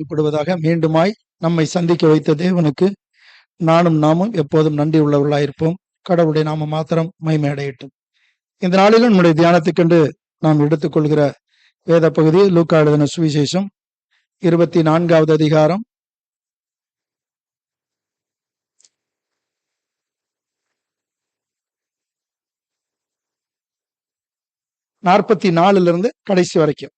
மையப்படுவதாக. மீண்டுமாய் நம்மை சந்திக்க வைத்த தேவனுக்கு நாமும் எப்போதும் நன்றி உள்ளவர்களாயிருப்போம். கடவுளுடைய நாம மாத்திரம் மகிமையடையட்டும். இந்த நாளிலும் நம்முடைய தியானத்துக்கென்று நாம் எடுத்துக்கொள்கிற வேத பகுதி லூக்கா எழுதின சுவிசேஷம் 24வது அதிகாரம் 44 கடைசி வரைக்கும்.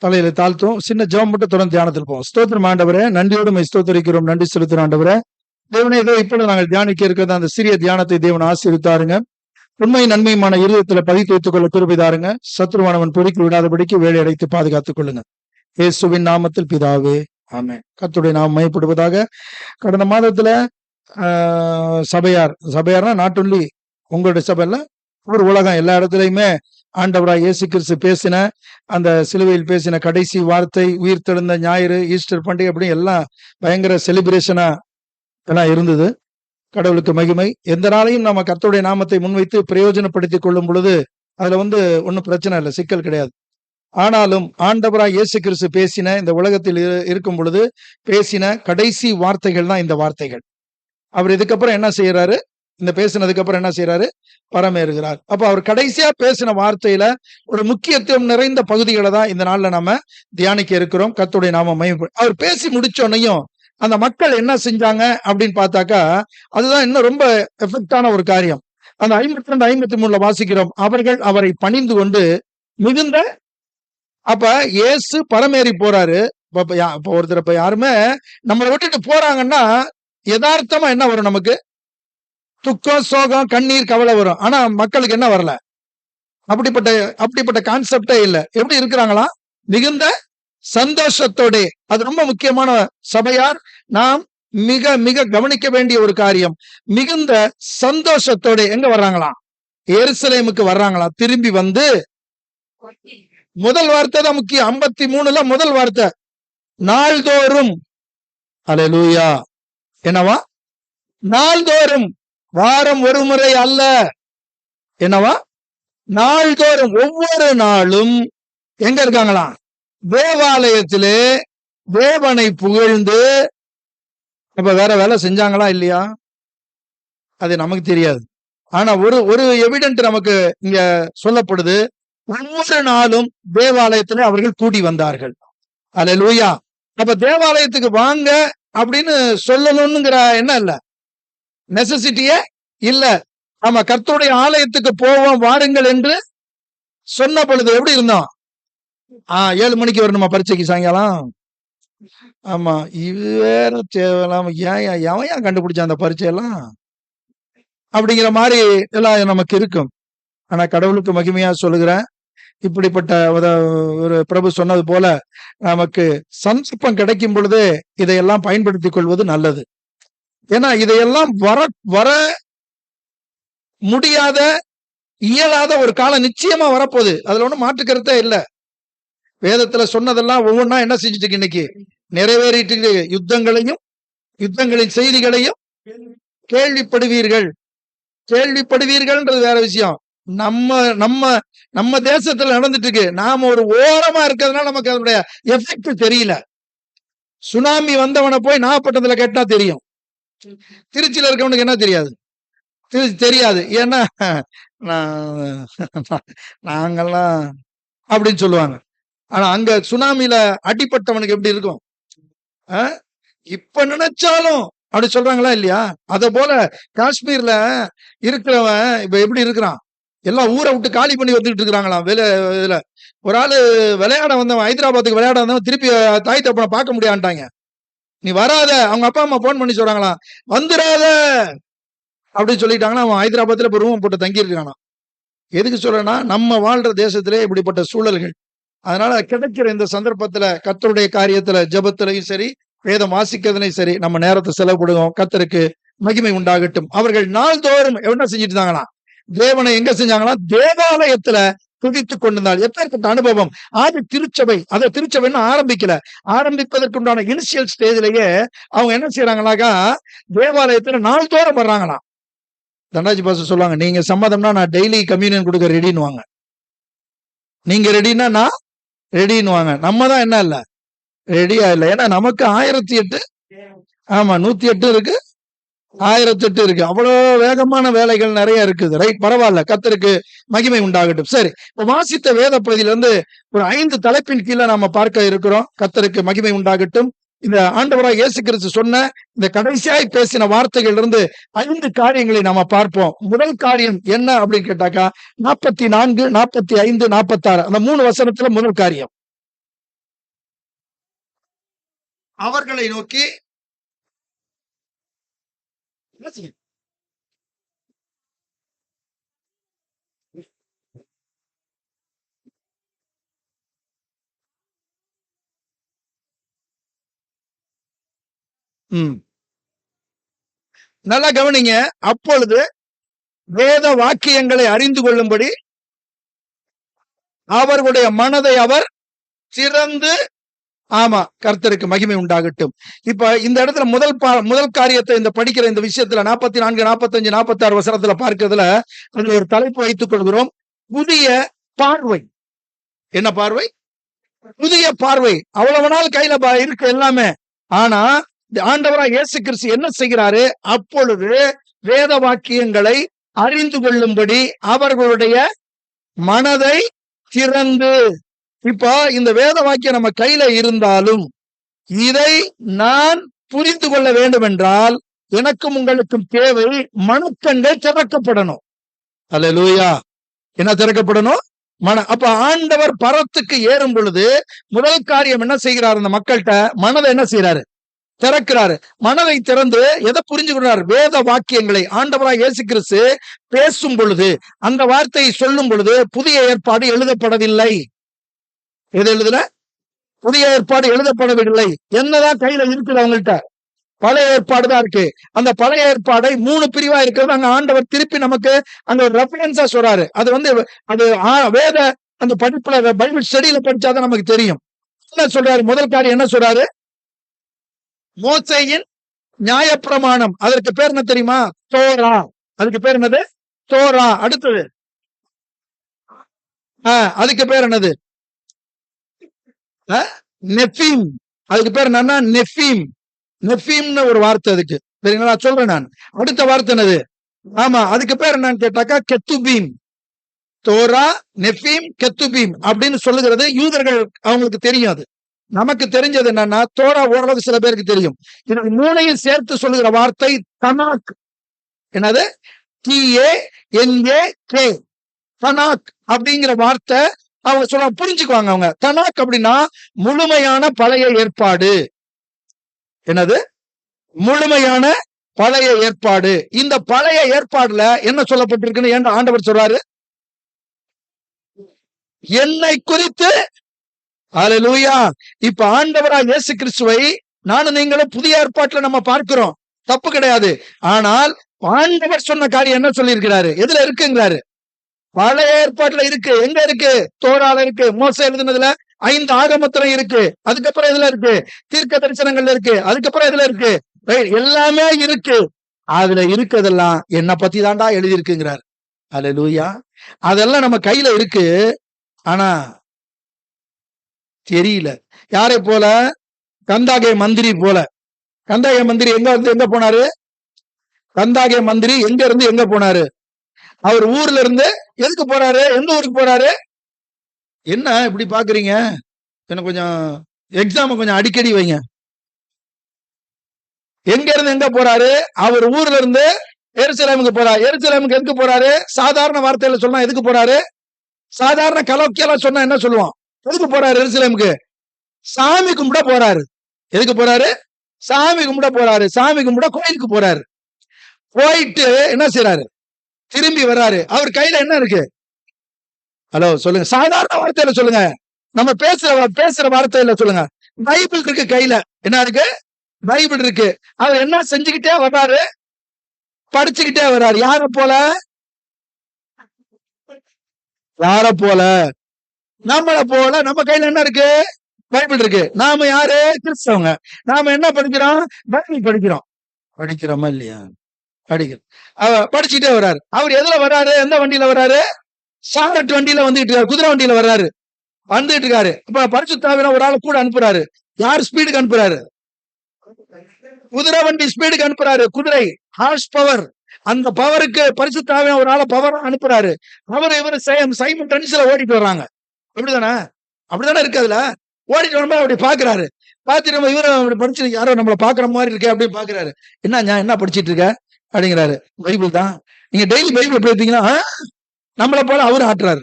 தலையில தாழ்த்தும். சின்ன ஜெபம் மட்டும் தொடர்ந்து தியானத்தில் போவோம். ஸ்தோத்திரம் ஆண்டவரே, நன்றியோடு ஸ்தோத்திரிக்கிறோம். நன்றி செலுத்துறோம் ஆண்டவரே. தேவனே, ஏதோ இப்பொழுது நாங்கள் தியானிக்க இருக்கிறது அந்த சிறிய தியானத்தை தேவன் ஆசீர்வதித்தாருங்க. உண்மை நன்மையுமான இருதயத்துல பதித்து வைத்துக் கொள்ள கிருபை தாருங்க. சத்ருவானவன் பொறுக்கி விடாதபடிக்கு வேலை அடைத்து பாதுகாத்துக் கொள்ளுங்க. இயேசுவின் நாமத்தில் பிதாவே, ஆமென். கர்த்தருடைய நாமம் மகிமைப்படுவதாக. கடந்த மாதத்துல சபையார்னா நாட் ஒன்லி உங்களுடைய சபையில ஒரு உலகம் எல்லா இடத்துலயுமே ஆண்டவராய் இயேசு கிறிஸ்து பேசின அந்த சிலுவையில் பேசின கடைசி வார்த்தை, உயிர்த்தெழுந்த ஞாயிறு, ஈஸ்டர் பண்டிகை, அப்படி எல்லாம் பயங்கர செலிப்ரேஷனா எல்லாம் இருந்தது. கடவுளுக்கு மகிமை. எந்த நாளையும் நம்ம கர்த்தருடைய நாமத்தை முன்வைத்து பிரயோஜனப்படுத்திக் கொள்ளும் பொழுது அதுல ஒன்னும் பிரச்சனை இல்லை, சிக்கல் கிடையாது. ஆனாலும் ஆண்டவராய் இயேசு கிறிஸ்து பேசின இந்த உலகத்தில் இருக்கும் பொழுது பேசின கடைசி வார்த்தைகள் தான் இந்த வார்த்தைகள். அவர் இதுக்கப்புறம் என்ன செய்யறாரு? இந்த பேசினதுக்கு அப்புறம் என்ன செய்யறாரு? பரமேறுகிறார். அப்ப அவர் கடைசியா பேசின வார்த்தையில ஒரு முக்கியத்துவம் நிறைந்த பகுதிகளை தான் இந்த நாள்ல நம்ம தியானிக்க இருக்கிறோம். கர்த்தருடைய நாம மகிமை. அவர் பேசி முடிச்சோன்னையும் அந்த மக்கள் என்ன செஞ்சாங்க அப்படின்னு பார்த்தாக்கா, அதுதான் இன்னும் ரொம்ப எஃபெக்டான ஒரு காரியம். அந்த 52, 53 வாசிக்கிறோம். அவர்கள் அவரை பணிந்து கொண்டு மிகுந்த, அப்ப இயேசு பரமேறி போறாரு. இப்ப ஒருத்தர் இப்ப யாருமே நம்மளை விட்டுட்டு போறாங்கன்னா யதார்த்தமா என்ன வரும்? நமக்கு துக்கம், சோகம், கண்ணீர், கவலை வரும். ஆனா மக்களுக்கு என்ன வரல? அப்படிப்பட்ட கான்செப்டே இல்ல. எப்படி இருக்கிறாங்களா? மிகுந்த சந்தோஷத்தோட. அது ரொம்ப முக்கியமான சபையார் நாம் மிக மிக கவனிக்க வேண்டிய ஒரு காரியம். மிகுந்த சந்தோஷத்தோட எங்க வர்றாங்களாம்? எருசலேமுக்கு வர்றாங்களாம். திரும்பி வந்து முதல் வார்த்தை தான் முக்கியம். 53ல முதல் வார்த்தை நாள்தோறும். அல்லேலூயா. என்னவா? நாள்தோறும், வாரம் ஒரு முறை அல்ல. என்னவா? நாள்தோறும், ஒவ்வொரு நாளும் எங்க இருக்காங்களாம்? தேவாலயத்திலே தேவனை புகழ்ந்து. அப்ப வேற வேலை செஞ்சாங்களா இல்லையா? அது நமக்கு தெரியாது. ஆனா ஒரு எவிடென்ட் நமக்கு இங்க சொல்லப்படுது. ஒவ்வொரு நாளும் தேவாலயத்திலே அவர்கள் கூடி வந்தார்கள். அல்லேலூயா. அப்ப தேவாலயத்துக்கு வாங்க அப்படின்னு சொல்லணும்ங்கிற என்ன இல்ல, நெசசிட்டியே இல்ல. ஆமா, கர்த்தருடைய ஆலயத்துக்கு போவோம் வாருங்கள் என்று சொன்ன பொழுது எப்படி இருந்தோம்? 7 மணிக்கு வரணுமா பரீட்சைக்கு சாயங்காலம்? ஆமா, இது வேற தேவையில்லாம எவன் கண்டுபிடிச்ச அந்த பரீட்சையெல்லாம் அப்படிங்கிற மாதிரி எல்லாம் நமக்கு இருக்கும். ஆனா கடவுளுக்கு மகிமையா சொல்லுகிறேன், இப்படிப்பட்ட ஒரு பிரபு சொன்னது போல நமக்கு சந்தர்ப்பம் கிடைக்கும் பொழுது இதையெல்லாம் பயன்படுத்திக் கொள்வது நல்லது. ஏன்னா இதையெல்லாம் வர முடியாத, இயலாத ஒரு காலம் நிச்சயமா வரப்போகுது. அதுல ஒண்ணும் மாற்று கருத்தே இல்லை. வேதத்துல சொன்னதெல்லாம் ஒவ்வொன்னா என்ன செஞ்சுட்டு இன்னைக்கு நிறைவேறிட்டு. யுத்தங்களின் செய்திகளையும் கேள்விப்படுவீர்கள்ன்றது வேற விஷயம். நம்ம நம்ம நம்ம தேசத்துல நடந்துட்டு இருக்கு. நாம ஒரு ஓரமா இருக்கிறதுனால நமக்கு அதனுடைய எஃபெக்ட் தெரியல. சுனாமி வந்தவனை போய் நாகப்பட்டினத்துல கேட்டா தெரியும். திருச்சியில இருக்கவனுக்கு என்ன தெரியாது? தெரியாது. ஏன்னா நாங்கெல்லாம் அப்படின்னு சொல்லுவாங்க. ஆனா அங்க சுனாமில அடிப்பட்டவனுக்கு எப்படி இருக்கும்? இப்ப நினைச்சாலும் அப்படி சொல்றாங்களா இல்லையா? அத போல காஷ்மீர்ல இருக்கிறவன் இப்ப எப்படி இருக்கிறான்? எல்லாம் ஊரை விட்டு காலி பண்ணி வந்துட்டு இருக்கிறாங்களாம். இதுல ஒரு ஆளு விளையாட வந்தவன், ஹைதராபாத்துக்கு விளையாட வந்தவன் திருப்பி தாய் தப்பனை பார்க்க முடியான்ட்டாங்க. நீ வராத, அவங்க அப்பா அம்மா போன் பண்ணி சொல்றாங்களாம், வந்துடாத அப்படின்னு சொல்லிட்டாங்கன்னா அவன் ஹைதராபாத்ல இப்ப ரூம் போட்டு தங்கி இருக்கானா. எதுக்கு சொல்றேன்னா, நம்ம வாழ்ற தேசத்திலே இப்படிப்பட்ட சூழல்கள். அதனால கிடைக்கிற இந்த சந்தர்ப்பத்துல கர்த்தருடைய காரியத்துல ஜெபத்திலையும் சரி, வேதம் வாசிக்கிறதுலையும் சரி, நம்ம நேரத்தை செலவுபடுவோம். கர்த்தருக்கு மகிமை உண்டாகட்டும். அவர்கள் நாள்தோறும் என்ன செஞ்சுட்டு இருந்தாங்களா? தேவனை எங்க செஞ்சாங்களா? தேவாலயத்துல துதித்துக் கொண்டிருந்தாள். எப்பேற்பட்ட அனுபவம்! ஆதி திருச்சபை, அதை திருச்சபைன்னு ஆரம்பிக்கல. ஆரம்பிப்பதற்குண்டான இனிஷியல் ஸ்டேஜ்லயே அவங்க என்ன செய்யறாங்களாக்கா, தேவாலயத்துல நாள்தோறும் வர்றாங்களாம். தண்டாஜி பாஸ்டர் சொல்லுவாங்க, நீங்க சம்மதம்னா நான் டெய்லி கம்யூனியன் கொடுக்க ரெடின்னுவாங்க. நீங்க ரெடின்னா நான் ரெடின்னுவாங்க. நம்ம தான் என்ன இல்ல, ரெடியா இல்லை. ஏன்னா நமக்கு 1008, ஆமா 108 இருக்கு, 1008 இருக்கு. அவ்வளவு வேகமான வேலைகள் நிறைய இருக்குது. ரைட், பரவாயில்ல, கர்த்தருக்கு மகிமை உண்டாகட்டும். சரி, இப்ப வாசித்த வேத பகுதியில இருந்து ஒரு 5 தலைப்பின் கீழே நாம பார்க்க இருக்கிறோம். கர்த்தருக்கு மகிமை உண்டாகட்டும். இந்த ஆண்டவராய் இயேசு கிறிஸ்து சொன்ன இந்த கடைசியாய் பேசின வார்த்தைகள் இருந்து 5 காரியங்களை நாம பார்ப்போம். முதல் காரியம் என்ன அப்படின்னு கேட்டாக்கா, 44, 45, 46 அந்த 3 வசனத்துல முதல் காரியம், அவர்களை நோக்கி நல்லா கவனிங்க. அப்பொழுது வேத வாக்கியங்களை அறிந்து கொள்ளும்படி அவர்களுடைய மனதை அவர் திறந்து, ஆமா, கர்த்தருக்கு மகிமை உண்டாகட்டும். இப்ப இந்த இடத்துல முதல் காரியத்தை இந்த படிக்கிற இந்த விஷயத்துல 44, 45, 46 வசனத்துல பார்க்கிறதுல அதுல ஒரு தலைப்பு வைத்துக் கொள்கிறோம். புதிய பார்வை. என்ன பார்வை? புதிய பார்வை. அவ்வளவு நாள் கையில இருக்கு எல்லாமே. ஆனா ஆண்டவராய் இயேசு கிறிஸ்து என்ன செய்கிறாரு? அப்பொழுது வேத வாக்கியங்களை அறிந்து கொள்ளும்படி அவர்களுடைய மனதை திறந்து. இப்ப இந்த வேத வாக்கியம் நம்ம கையில இருந்தாலும் இதை நான் புரிந்து கொள்ள வேண்டும் என்றால் எனக்கும் உங்களுக்கும் தேவை மனக்கண்கள் திறக்கப்படணும். அல்லேலூயா. என்ன திறக்கப்படணும்? அப்ப ஆண்டவர் பரத்துக்கு ஏறும் பொழுது முதல் காரியம் என்ன செய்கிறார்? அந்த மக்கள்கிட்ட மனதை என்ன செய்யறாரு? திறக்கிறாரு. மனதை திறந்து எதை புரிஞ்சுக்கிறார்? வேத வாக்கியங்களை. ஆண்டவராய் இயேசு கிறிஸ்து பேசும் பொழுது, அந்த வார்த்தையை சொல்லும் பொழுது புதிய ஏற்பாடு எழுதப்படவில்லை. எது எழுதல? புதிய ஏற்பாடு எழுதப்படவில்லை. என்னதான் கையில இருக்குது அவங்கள்ட்ட? பழைய ஏற்பாடு தான் இருக்கு. அந்த பழைய ஏற்பாடை 3 பிரிவா இருக்கிறது அங்க ஆண்டவர் திருப்பி நமக்கு அங்க ஒரு ரெஃபரன்ஸா சொல்றாரு. அது வேத அந்த படிப்புல பைபிள் ஸ்டடியில படிச்சாதான் நமக்கு தெரியும். என்ன சொல்றாரு? முதல் காரியம் என்ன சொல்றாரு? மோசேயின் நியாயப்பிரமாணம். அதற்கு பேர் என்ன தெரியுமா? தோரா. அதுக்கு பேர் என்னது? தோரா. அடுத்தது அதுக்கு பேர் என்னது? நெஃபீம். அதுக்கு பேர் என்னன்னா நெஃபீம். நெஃபீம்னு ஒரு வார்த்தை அதுக்கு. சரிங்களா? சொல்றேன் நான். அடுத்த வார்த்தை என்னது? ஆமா, அதுக்கு பேர் என்னன்னு கேட்டாக்கா கெத்துபீம். தோரா, நெஃபீம், கெத்துபீம் அப்படின்னு சொல்லுகிறது யூதர்கள், அவங்களுக்கு தெரியும். அது நமக்கு தெரிஞ்சது என்னன்னா, தோரா ஓரளவுக்கு சில பேருக்கு தெரியும். இது 3ஐயும் சேர்த்து சொல்லுகிற வார்த்தை தனாக். என்னது? TANAK. தனாக் அப்படிங்கிற வார்த்தை அவங்க சொல்ல புரிஞ்சுக்குவாங்க. அவங்க தனாக் அப்படின்னா முழுமையான பழைய ஏற்பாடு. என்னது? முழுமையான பழைய ஏற்பாடு. இந்த பழைய ஏற்பாடுல என்ன சொல்லப்பட்டிருக்குன்னு ஏன் ஆண்டவர் சொல்றாரு? என்னை குறித்து. அல்லேலூயா. இப்ப ஆண்டவராய் இயேசு கிறிஸ்துவை நானும் நீங்களும் புதிய ஏற்பாட்டுல நம்ம பார்க்கிறோம், தப்பு கிடையாது. ஆனால் ஆண்டவர் சொன்ன காரியம் என்ன சொல்லி இருக்கிறாரு? எதுல இருக்குங்கிறாரு? பழைய ஏற்பாட்டுல இருக்கு. எங்க இருக்கு? தோரால இருக்கு. மோசே எழுதுனதுல 5 ஆகமத்துல இருக்கு. அதுக்கப்புறம் எதுல இருக்கு? தீர்க்க தரிசனங்கள்ல இருக்கு. அதுக்கப்புறம் எதுல இருக்கு? எல்லாமே இருக்கு. அதுல இருக்கிறதெல்லாம் என்ன பத்தி தாண்டா எழுதி இருக்குங்கிறார். அல்லேலூயா. அதெல்லாம் நம்ம கையில இருக்கு. ஆனா தெரியல. யாரை போல? கந்தாகே மந்திரி போல. கந்தாகே மந்திரி எங்க இருந்து எங்க போனாரு? கந்தாகே மந்திரி எங்க இருந்து எங்க போனாரு? அவர் ஊர்ல இருந்து எதுக்கு போறாரு? எந்த ஊருக்கு போறாரு? என்ன இப்படி பாக்குறீங்க? எனக்கு கொஞ்சம் எக்ஸாம் கொஞ்சம் அடிக்கடி வைங்க. எங்க இருந்து எங்க போறாரு? அவர் ஊர்ல இருந்து எருசலேமுக்கு போறாரு. எருசலேமுக்கு எதுக்கு போறாரு? சாதாரண வார்த்தையில சொன்னா எதுக்கு போறாரு? சாதாரண கலோக்கியலா சொன்னா என்ன சொல்லுவோம்? எதுக்கு போறாரு எருசலேமுக்கு? சாமி கும்பிட போறாரு. எதுக்கு போறாரு? சாமி கும்பிட போறாரு. சாமி கும்பிட கோயிலுக்கு போறாரு. போயிட்டு என்ன செய்யறாரு? திரும்பி வர்றாரு. அவர் கையில என்ன இருக்கு? ஹலோ சொல்லுங்க. சாதாரண வார்த்தையில சொல்லுங்க. நம்ம பேசுற வார்த்தையில சொல்லுங்க. பைபிள் இருக்கு கையில. என்ன இருக்கு? பைபிள் இருக்கு. அவர் என்ன செஞ்சுக்கிட்டே வர்றாரு? படிச்சுக்கிட்டே வர்றாரு. யார போல? யார போல? நம்மள போல. நம்ம கையில என்ன இருக்கு? பைபிள் இருக்கு. நாம யாரு? கிறிஸ்தவங்க. நாம என்ன படிக்கிறோம்? பைபிள் படிக்கிறோம். படிக்கிறோமா இல்லையா? படிக்கிறோம். படிச்சுட்டே வர்றாரு. அவர் எதுல வர்றாரு? எந்த வண்டியில வர்றாரு? சாரட் வண்டியில வந்துட்டு இருக்காரு. குதிரை வண்டியில வர்றாரு. வந்துட்டு இருக்காரு. இப்ப பரிசுத்தாவின ஒரு ஆள் கூட அனுப்புறாரு. யார் ஸ்பீடுக்கு அனுப்புறாரு? குதிரை வண்டி ஸ்பீடுக்கு அனுப்புறாரு. குதிரை ஹார்ஸ் பவர். அந்த பவருக்கு பரிசுத்தாவின ஒரு ஆளை பவர் அனுப்புறாரு. அவர் இவர் சைமன் டென்னிஸ்ல ஓடிட்டு வர்றாங்க. அப்படிதானே? அப்படிதானே இருக்கு. அதுல ஓடிட்டு வரும்போது அப்படி பாக்குறாரு. பாத்துட்டு நம்ம இவரும் அப்படி படிச்சு யாரோ நம்மள பாக்குற மாதிரி இருக்கே அப்படின்னு பாக்குறாரு. என்ன படிச்சிட்டு இருக்க அப்படிங்கிறாரு. பைபிள் தான். நீங்க டெய்லி பைபிள் எப்படி எடுத்தீங்கன்னா நம்மள போல அவரு ஆட்டுறாரு.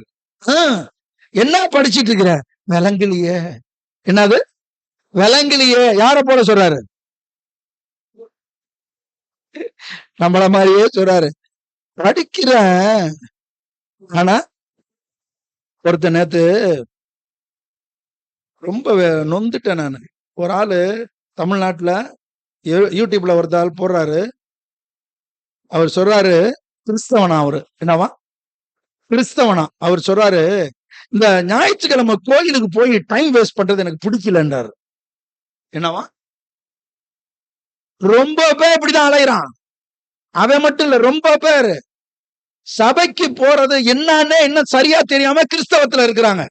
என்ன படிச்சிட்டு இருக்கிற? விலங்குலையே. என்னது? விலங்குலையே. யார போல சொல்றாரு? நம்மள மாதிரியே சொல்றாரு. படிக்கிறேன். ஆனா ஒருத்த நேத்து ரொம்ப நொந்துட்டேன் நானு. ஒரு ஆளு தமிழ்நாட்டுல யூடியூப்ல ஒரு ஆள் போடுறாரு. அவர் சொல்றாரு கிறிஸ்தவனா அவரு. என்னவா? கிறிஸ்தவனா? அவர் சொல்றாரு இந்த ஞாயிற்றுக்கிழமை கோயிலுக்கு போய் டைம் வேஸ்ட் பண்றது எனக்கு பிடிக்கலன்றாரு. என்னவா? ரொம்ப பேர் இப்படிதான் அலைகிறான். அவன் மட்டும் இல்ல, ரொம்ப பேர் சபைக்கு போறது என்னன்னு இன்னும் சரியா தெரியாம கிறிஸ்தவத்துல இருக்கிறாங்க.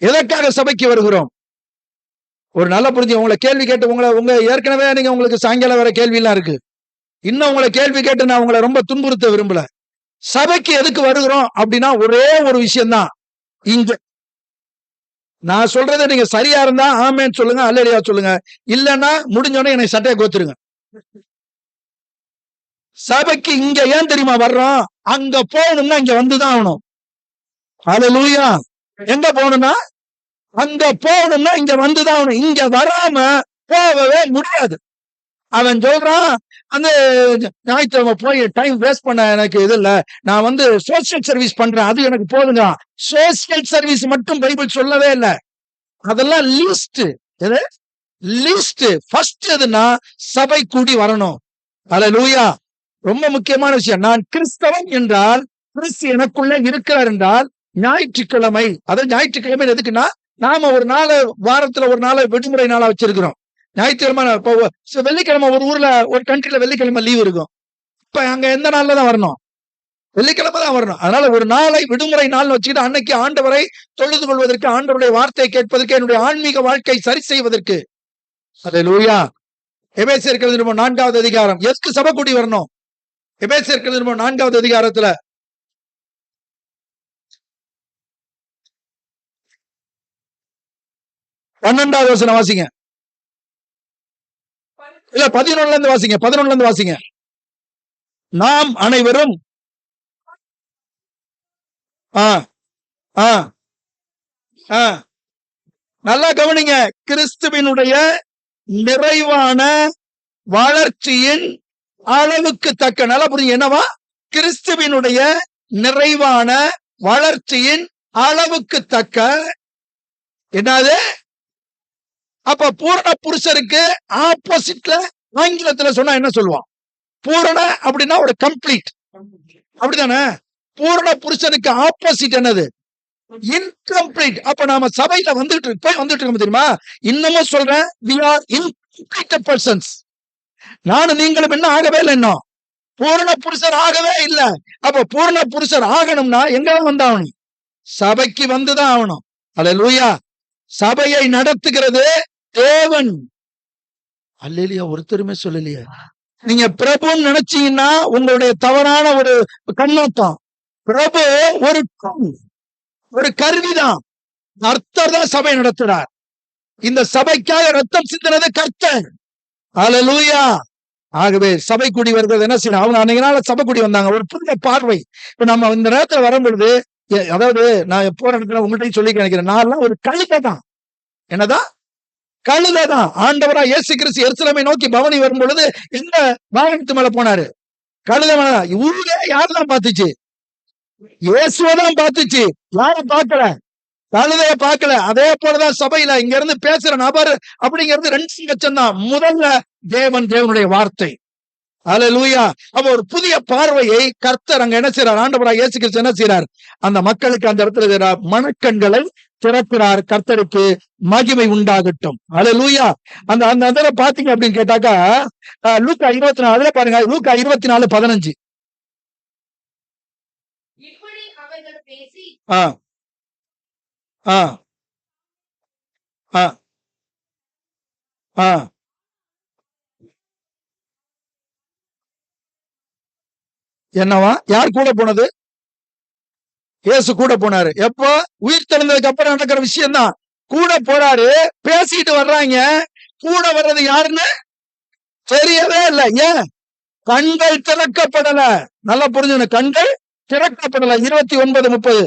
எதற்காக சபைக்கு வருகிறோம்? ஒரு நல்ல புரிஞ்சு உங்களை கேள்வி கேட்டு உங்க ஏற்கனவே நீங்க உங்களுக்கு சாயங்காலம் வர கேள்வி எல்லாம் இருக்கு. இன்னும் உங்களை கேள்வி கேட்டு நான் உங்களை ரொம்ப துன்புறுத்த விரும்பல. சபைக்கு எதுக்கு வருகிறோம் அப்படின்னா ஒரே ஒரு விஷயம்தான். இங்க நான் சொல்றதை நீங்க சரியா இருந்தா ஆமேன்னு சொல்லுங்க, அல்லேலூயா சொல்லுங்க. இல்லன்னா முடிஞ்சோடனே என்னை சட்டையை கோத்துருங்க. சபைக்கு இங்க ஏன் தெரியுமா வர்றோம்? அங்க போகணும்னா இங்க வந்துதான் ஆகணும். அல்லேலூயா. எங்க போகணும்னா அங்க போகணும்னா இங்க வந்துதான் ஆகணும். இங்க வராம போகவே முடியாது. அவன் சொல்றான் அந்த ஞாயிற்றுக்கிழமை போய் டைம் வேஸ்ட் பண்ண எனக்கு இது இல்ல, நான் வந்து சோசியல் சர்வீஸ் பண்றேன், அது எனக்கு போதுங்க. சோசியல் சர்வீஸ் மட்டும் பைபிள் சொல்லவே இல்லை. அதெல்லாம் லீஸ்ட். எது லீஸ்ட்? ஃபர்ஸ்ட் எதுனா சபை கூடி வரணும். அல்லேலூயா. ரொம்ப முக்கியமான விஷயம். நான் கிறிஸ்தவன் என்றால் கிறிஸ்து எனக்குள்ள இருக்கிறார் என்றால் ஞாயிற்றுக்கிழமை, அதாவது ஞாயிற்றுக்கிழமை எதுக்குன்னா நாம ஒரு நாளை வாரத்துல ஒரு நாளை விடுமுறை நாளா வச்சிருக்கிறோம். ஞாயிற்றுக்கிழமை இப்போ வெள்ளிக்கிழமை ஒரு ஊர்ல ஒரு கண்ட்ரில வெள்ளிக்கிழமை லீவ் இருக்கும். இப்ப அங்க எந்த நாள்ல தான் வரணும்? வெள்ளிக்கிழமை தான் வரணும். அதனால ஒரு நாளை விடுமுறை நாள் வச்சுக்கிட்டு அன்னைக்கு ஆண்டவரை தொழுது கொள்வதற்கு, ஆண்டவருடைய வார்த்தையை கேட்பதற்கு, என்னுடைய ஆன்மீக வாழ்க்கை சரி செய்வதற்கு. அல்லேலூயா. எபேசியர் 4வது அதிகாரம். எதுக்கு சபை கூடி வரணும்? எபேசியர் 4வது அதிகாரத்துல 12வது வசனம் வாசிங்க. இல்ல 11ல இருந்து வாசிங்க. 11ல இருந்து வாசிங்க. நாம் அனைவரும் நல்லா கவனிங்க. கிறிஸ்துவினுடைய நிறைவான வளர்ச்சியின் அளவுக்கு தக்க, நல்லா புரியுங்க. என்னவா? கிறிஸ்துவினுடைய நிறைவான வளர்ச்சியின் அளவுக்கு தக்க. என்னது? அப்ப பூரண புருஷருக்கு ஆப்போசிட்ல ஆங்கிலத்துல சொன்னா என்ன சொல்லுவான்? பூரண அப்படின்னா ஒரு கம்ப்ளீட், அப்படித்தானே? பூரண புருஷனுக்கு ஆப்போசிட் என்னது? இன்கம்ப்ளீட். அப்ப நாம சபையில வந்துட்டு இருக்கோம் தெரியுமா? இன்னமும் சொல்றேன், we are incomplete persons. நானும் நீங்களும் என்ன ஆகவே இல்லை இன்னும். பூரண புருஷர் ஆகவே இல்ல. அப்ப பூரண புருஷர் ஆகணும்னா எங்க வந்தாகணும்? சபைக்கு வந்துதான் ஆகணும். அல்லேலூயா. சபையை நடத்துகிறது தேவன். அல்லேலூயா. ஒருத்தருமே சொல்லலையே. நீங்க பிரபுன்னு நினைச்சீங்கன்னா உங்களுடைய தவறான ஒரு கண்ணோட்டம். பிரபு ஒரு கருவிதான். கர்த்தர் தான் சபை நடத்துறார். இந்த சபைக்காக ரத்தம் சிந்தினது கர்த்தர். அல்லேலூயா. ஆகவே சபை கூடி வருகிறது என்ன செய்யணும்? அவங்க அன்னைக்கு நாள் சபை கூடி வந்தாங்க. ஒரு புதிய பார்வை. இப்ப நம்ம இந்த நேரத்துல வரும்பொழுது, அதாவது நான் எப்போ நடக்கிற உங்கள்கிட்ட சொல்லி நினைக்கிறேன், நான் ஒரு கழுதை தான். என்னதான்? கழுதைதான். ஆண்டவரா இயேசு கிறிஸ்து எருசலேமை நோக்கி பவனி வரும் பொழுது எந்த வாகனத்து மேல போனாரு? கழுதை மேல. ஊரே யாரெல்லாம் பார்த்துச்சு? இயேசுவதான் பார்த்துச்சு. யார பார்க்கல? கழுதைய பார்க்கல. அதே போலதான் சபையில இங்க இருந்து பேசுற நபர் அப்படிங்கிறது 2 லட்சம் தான். முதல்ல தேவனுடைய வார்த்தை. அல்லேலூயா. அப்ப ஒரு புதிய பார்வையை கர்த்தர் அங்க என்ன செய்யறார்? ஆண்டவராக இயேசு கிறிஸ்து என்ன செய்யறார்? அந்த மக்களுக்கு அந்த இடத்துல மனக்கண்களை திறக்கிறார். கர்த்தருக்கு மகிமை உண்டாகட்டும். அல்லேலூயா. அந்த அந்த இடத்துல பாத்தீங்க அப்படின்னு கேட்டாக்கா, லூக்கா 24 பாருங்க. லூக்கா 24:15. ஆ ஆ ஆ ஆ என்னவா? யார் கூட போனது? இயேசு கூட போனாரு. எப்போ? உயிர் தெழுந்ததுக்கு அப்புறம் நடக்கிற விஷயம் தான். கூட போறாரு, பேசிட்டு வர்றாங்க. கூட வர்றது யாருன்னு தெரியவே இல்லை. ஏன்? கண்கள் திறக்கப்படல. நல்லா புரிஞ்சுக்கணும். கண்கள் திறக்கப்படல. 29:30.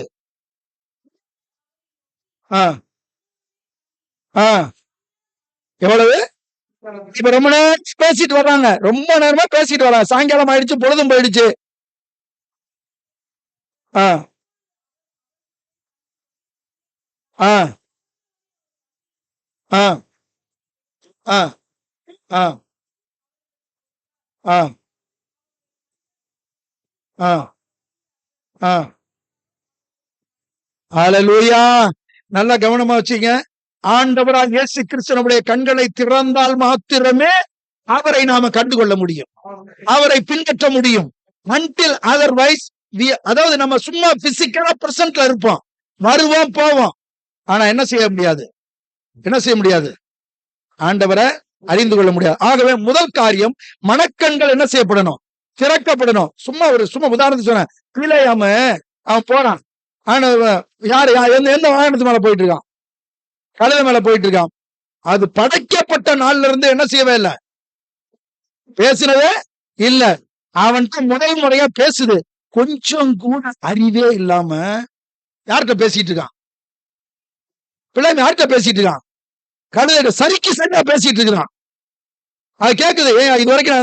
எவ்வளவு? இப்ப ரொம்ப நேரம் பேசிட்டு வர்றாங்க. ரொம்ப நேரமா பேசிட்டு வர்றாங்க. சாயங்காலம் ஆயிடுச்சு, பொழுதும் போயிடுச்சு. ஆ ஆ ஆ ஆ ஆ ஆ ஆ ஆ அல்லேலூயா. நல்லா கவனமா வச்சுங்க. ஆண்டவராக இயேசு கிறிஸ்துவினுடைய கண்களை திறந்தால் மாத்திரமே அவரை நாம கண்டுகொள்ள முடியும். அவரை பின்பற்ற முடியும். until otherwise அதாவது நம்ம சும்மா பிசிக்கலா பிரசன்ட்ல இருப்போம். வருவோம் போவோம். ஆனா என்ன செய்ய முடியாது? என்ன செய்ய முடியாது? ஆண்டவரை அறிந்து கொள்ள முடியாது. ஆகவே முதல் காரியம், மனக்கண்கள் என்ன செய்யப்படணும்? திறக்கப்படணும். சும்மா உதாரணத்துக்கு சொன்னேன். பிள்ளையாம அவன் போறான். ஆனா யாரு எந்த வாகனத்து மேல போயிட்டு இருக்கான்? கழுதை மேல போயிட்டு இருக்கான். அது படைக்கப்பட்ட நாள்ல இருந்து என்ன செய்யவே இல்லை? பேசினதே இல்ல. அவன்கிட்ட முதல் முறையா பேசுது. கொஞ்சம் கூட அறிவே இல்லாம யார்கிட்ட பேசிட்டு இருக்கான்? பிள்ளை யார்கிட்ட பேசிட்டு இருக்கான்? கழுதை சரிக்கு சரியா பேசிட்டு இருக்கிறான். அது கேக்குது. இது வரைக்கும்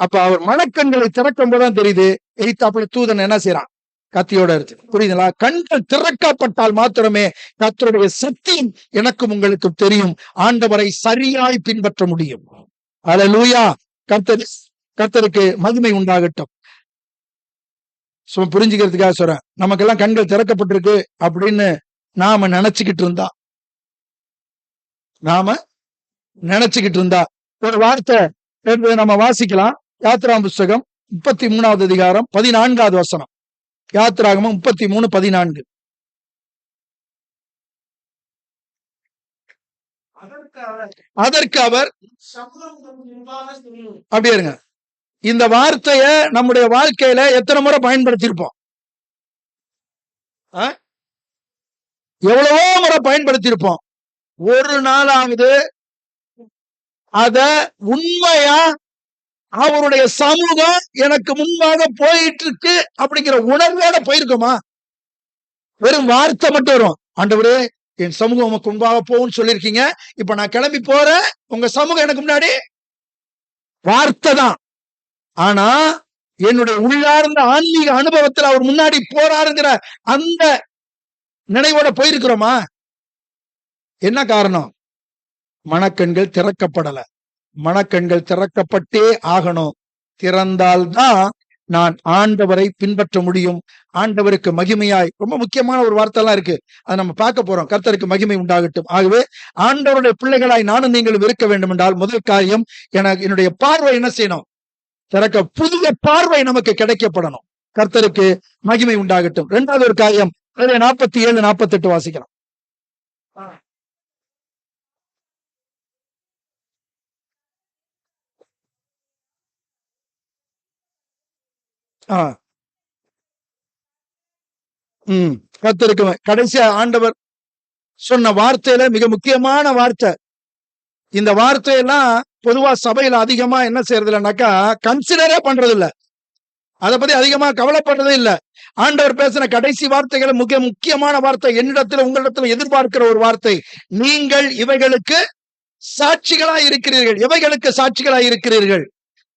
அப்ப அவர் மனக்கண்களை திறக்கும் போதுதான் தெரியுது. எய்தாப்புல தூதன் என்ன செய்யறான்? கத்தியோட இருக்கு. புரியுதுங்களா? கண்கள் திறக்கப்பட்டால் மாத்திரமே கர்த்தருடைய சத்தியம் எனக்கும் உங்களுக்கும் தெரியும். ஆண்டவரை சரியாய் பின்பற்ற முடியும். அல்லேலூயா. கர்த்தருக்கு மகிமை உண்டாகட்டும். புரிஞ்சுக்கிறதுக்காக சொல்றேன். நமக்கெல்லாம் கண்கள் திறக்கப்பட்டிருக்கு அப்படின்னு நாம நினைச்சுக்கிட்டு இருந்தா ஒரு வார்த்தை நம்ம வாசிக்கலாம். யாத்திராகமம் புஸ்தகம் 33வது அதிகாரம் 14வது வசனம். யாத்திராகமம் 33:14. அதற்கு அவர் அப்படியே இருங்க. இந்த வார்த்தைய நம்முடைய வாழ்க்கையில எத்தனை முறை பயன்படுத்தியிருப்போம்? எவ்வளவோ முறை பயன்படுத்தியிருப்போம். ஒரு நாளாவது அத உண்மையா அவருடைய சமூகம் எனக்கு முன்பாக போயிட்டு இருக்கு அப்படிங்கிற உணர்வோட போயிருக்கோமா? வெறும் வார்த்தை மட்டும் வரும். ஆண்டவரே, என் சமூகம் உமக்கு முன்பாக போகும்னு சொல்லியிருக்கீங்க. இப்ப நான் கிளம்பி போறேன். உங்க சமூகம் எனக்கு முன்னாடி வார்த்தை தான். ஆனா என்னுடைய உள்ளார்ந்த ஆன்மீக அனுபவத்தில் அவர் முன்னாடி போறாருங்கிற அந்த நினைவோட போயிருக்கிறோமா? என்ன காரணம்? மனக்கண்கள் திறக்கப்படல. மனக்கண்கள் திறக்கப்பட்டே ஆகணும். திறந்தால்தான் நான் ஆண்டவரை பின்பற்ற முடியும். ஆண்டவருக்கு மகிமையாய், ரொம்ப முக்கியமான ஒரு வார்த்தை எல்லாம் இருக்கு. அதை நம்ம பார்க்க போறோம். கர்த்தருக்கு மகிமை உண்டாகட்டும். ஆகவே ஆண்டவருடைய பிள்ளைகளாய் நானும் நீங்களும் இருக்க வேண்டும் என்றால் முதல் காரியம், என்னுடைய பார்வை என்ன செய்யணும்? திறக்க புதிய பார்வை நமக்கு கிடைக்கப்படணும். கர்த்தருக்கு மகிமை உண்டாகட்டும். இரண்டாவது ஒரு காரியம் 47, 48 வாசிக்கலாம். கர்த்தருக்கு கடைசியா ஆண்டவர் சொன்ன வார்த்தையில மிக முக்கியமான வார்த்தை. இந்த வார்த்தையெல்லாம் பொதுவா சபையில அதிகமா என்ன செய்யறது இல்லைனாக்கா கன்சிடரே பண்றது இல்ல, அதை பத்தி அதிகமா கவலைப்படுறதே இல்ல. ஆண்டவர் பேசின கடைசி வார்த்தைகள் மிக முக்கியமான வார்த்தை, என்னிடத்துல உங்களிடத்துல எதிர்பார்க்கிற ஒரு வார்த்தை, நீங்கள் இவைகளுக்கு சாட்சிகளா இருக்கிறீர்கள். எவைகளுக்கு சாட்சிகளா இருக்கிறீர்கள்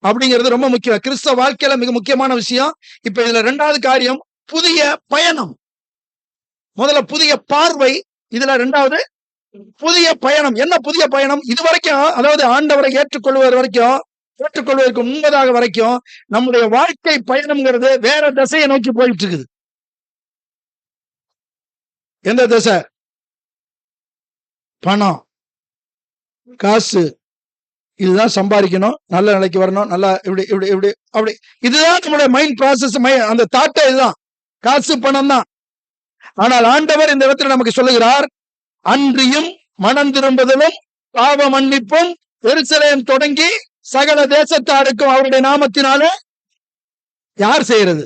அப்படிங்கிறது ரொம்ப முக்கியம். கிறிஸ்தவ வாழ்க்கையில மிக முக்கியமான விஷயம். இப்ப இதுல இரண்டாவது காரியம் புதிய பயணம். முதல்ல புதிய பார்வை, இதுல இரண்டாவது புதிய பயணம். என்ன புதிய பயணம்? இது வரைக்கும், அதாவது ஆண்டவரை ஏற்றுக்கொள்வதற்கு முன்பதாக வரைக்கும் நம்முடைய வாழ்க்கை பயணம்ங்கிறது வேற திசையை நோக்கி போயிட்டு இருக்குது. எந்த திசை? பணம், காசு, இதுதான் சம்பாதிக்கணும், நல்ல நிலைக்கு வரணும், நல்லா இப்படி இப்படி இப்படி அப்படி, இதுதான் நம்மளுடைய மைண்ட் ப்ராசஸ். அந்த தாட்டை இதுதான், காசு பணம் தான். ஆனால் ஆண்டவர் இந்த இடத்துல நமக்கு சொல்லுகிறார், அன்றியும் மனம் திரும்புதலும் பாவ மன்னிப்பும் எருசலேம் தொடங்கி சகல தேசத்தாருக்கும் அவருடைய நாமத்தினாலே யார் செய்யறது?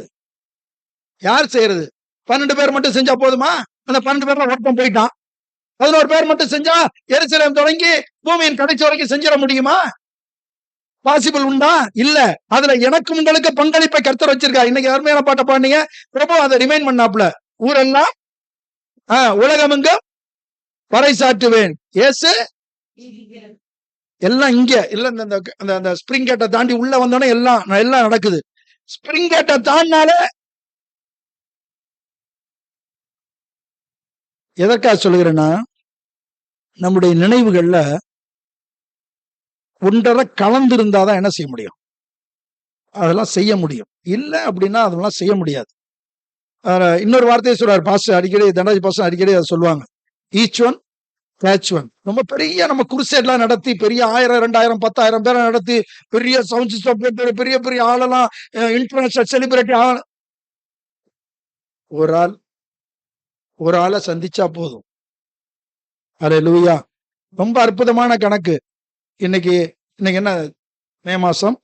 12 பேர் மட்டும் செஞ்சா போதுமா? அந்த 12 பேர்ல ஒருத்தன் போயிட்டான். 11 பேர் மட்டும் செஞ்சா எருசலேம் தொடங்கி பூமியின் கடைசி வரைக்கும் செஞ்சிட முடியுமா? பாசிபிள் உண்டா? இல்ல. அதுல எனக்கு உங்களுக்கு பங்களிப்பை கர்த்தர் வச்சிருக்கா. இன்னைக்கு அருமையான பாட்டை பாடுனீங்க, பிரபு அதை ரிமைண்ட் பண்ணாப்ல, ஊரெல்லாம் உலகமெங்கும் பறைசாற்றுவேன், இயேசு எல்லாம் இங்க இல்ல. இந்த ஸ்பிரிங் கேட்டை தாண்டி உள்ள வந்தோடனே எல்லாம் நடக்குது. ஸ்பிரிங் கேட்டை தாண்டினால எதற்காக சொல்லுகிறேன்னா, நம்முடைய நினைவுகள்ல ஒன்றரை கலந்து இருந்தாதான் என்ன செய்ய முடியும்? அதெல்லாம் செய்ய முடியும். இல்ல அப்படின்னா அதெல்லாம் செய்ய முடியாது. இன்னொரு வார்த்தையை சொல்றாரு பாஸ்டர் அடிக்கடி, தண்டாஜி பாஸ்டர் அடிக்கடி அதை சொல்லுவாங்க, ஈச் ஒன் கேட்ச் ஒன். ரொம்ப பெரிய நம்ம குருசேட்லாம் நடத்தி பெரிய 1000, 2000, 10,000 பேரை நடத்தி பெரிய சவுண்ட் சிஸ்டம் போட்டு பெரிய பெரிய ஆளெல்லாம் இன்டர்நேஷனல் செலிபிரிட்டி ஒரு ஆளை சந்திச்சா போதும். அல்லேலூயா. ரொம்ப அற்புதமான கணக்கு. இன்னைக்கு என்ன? மே மாசம்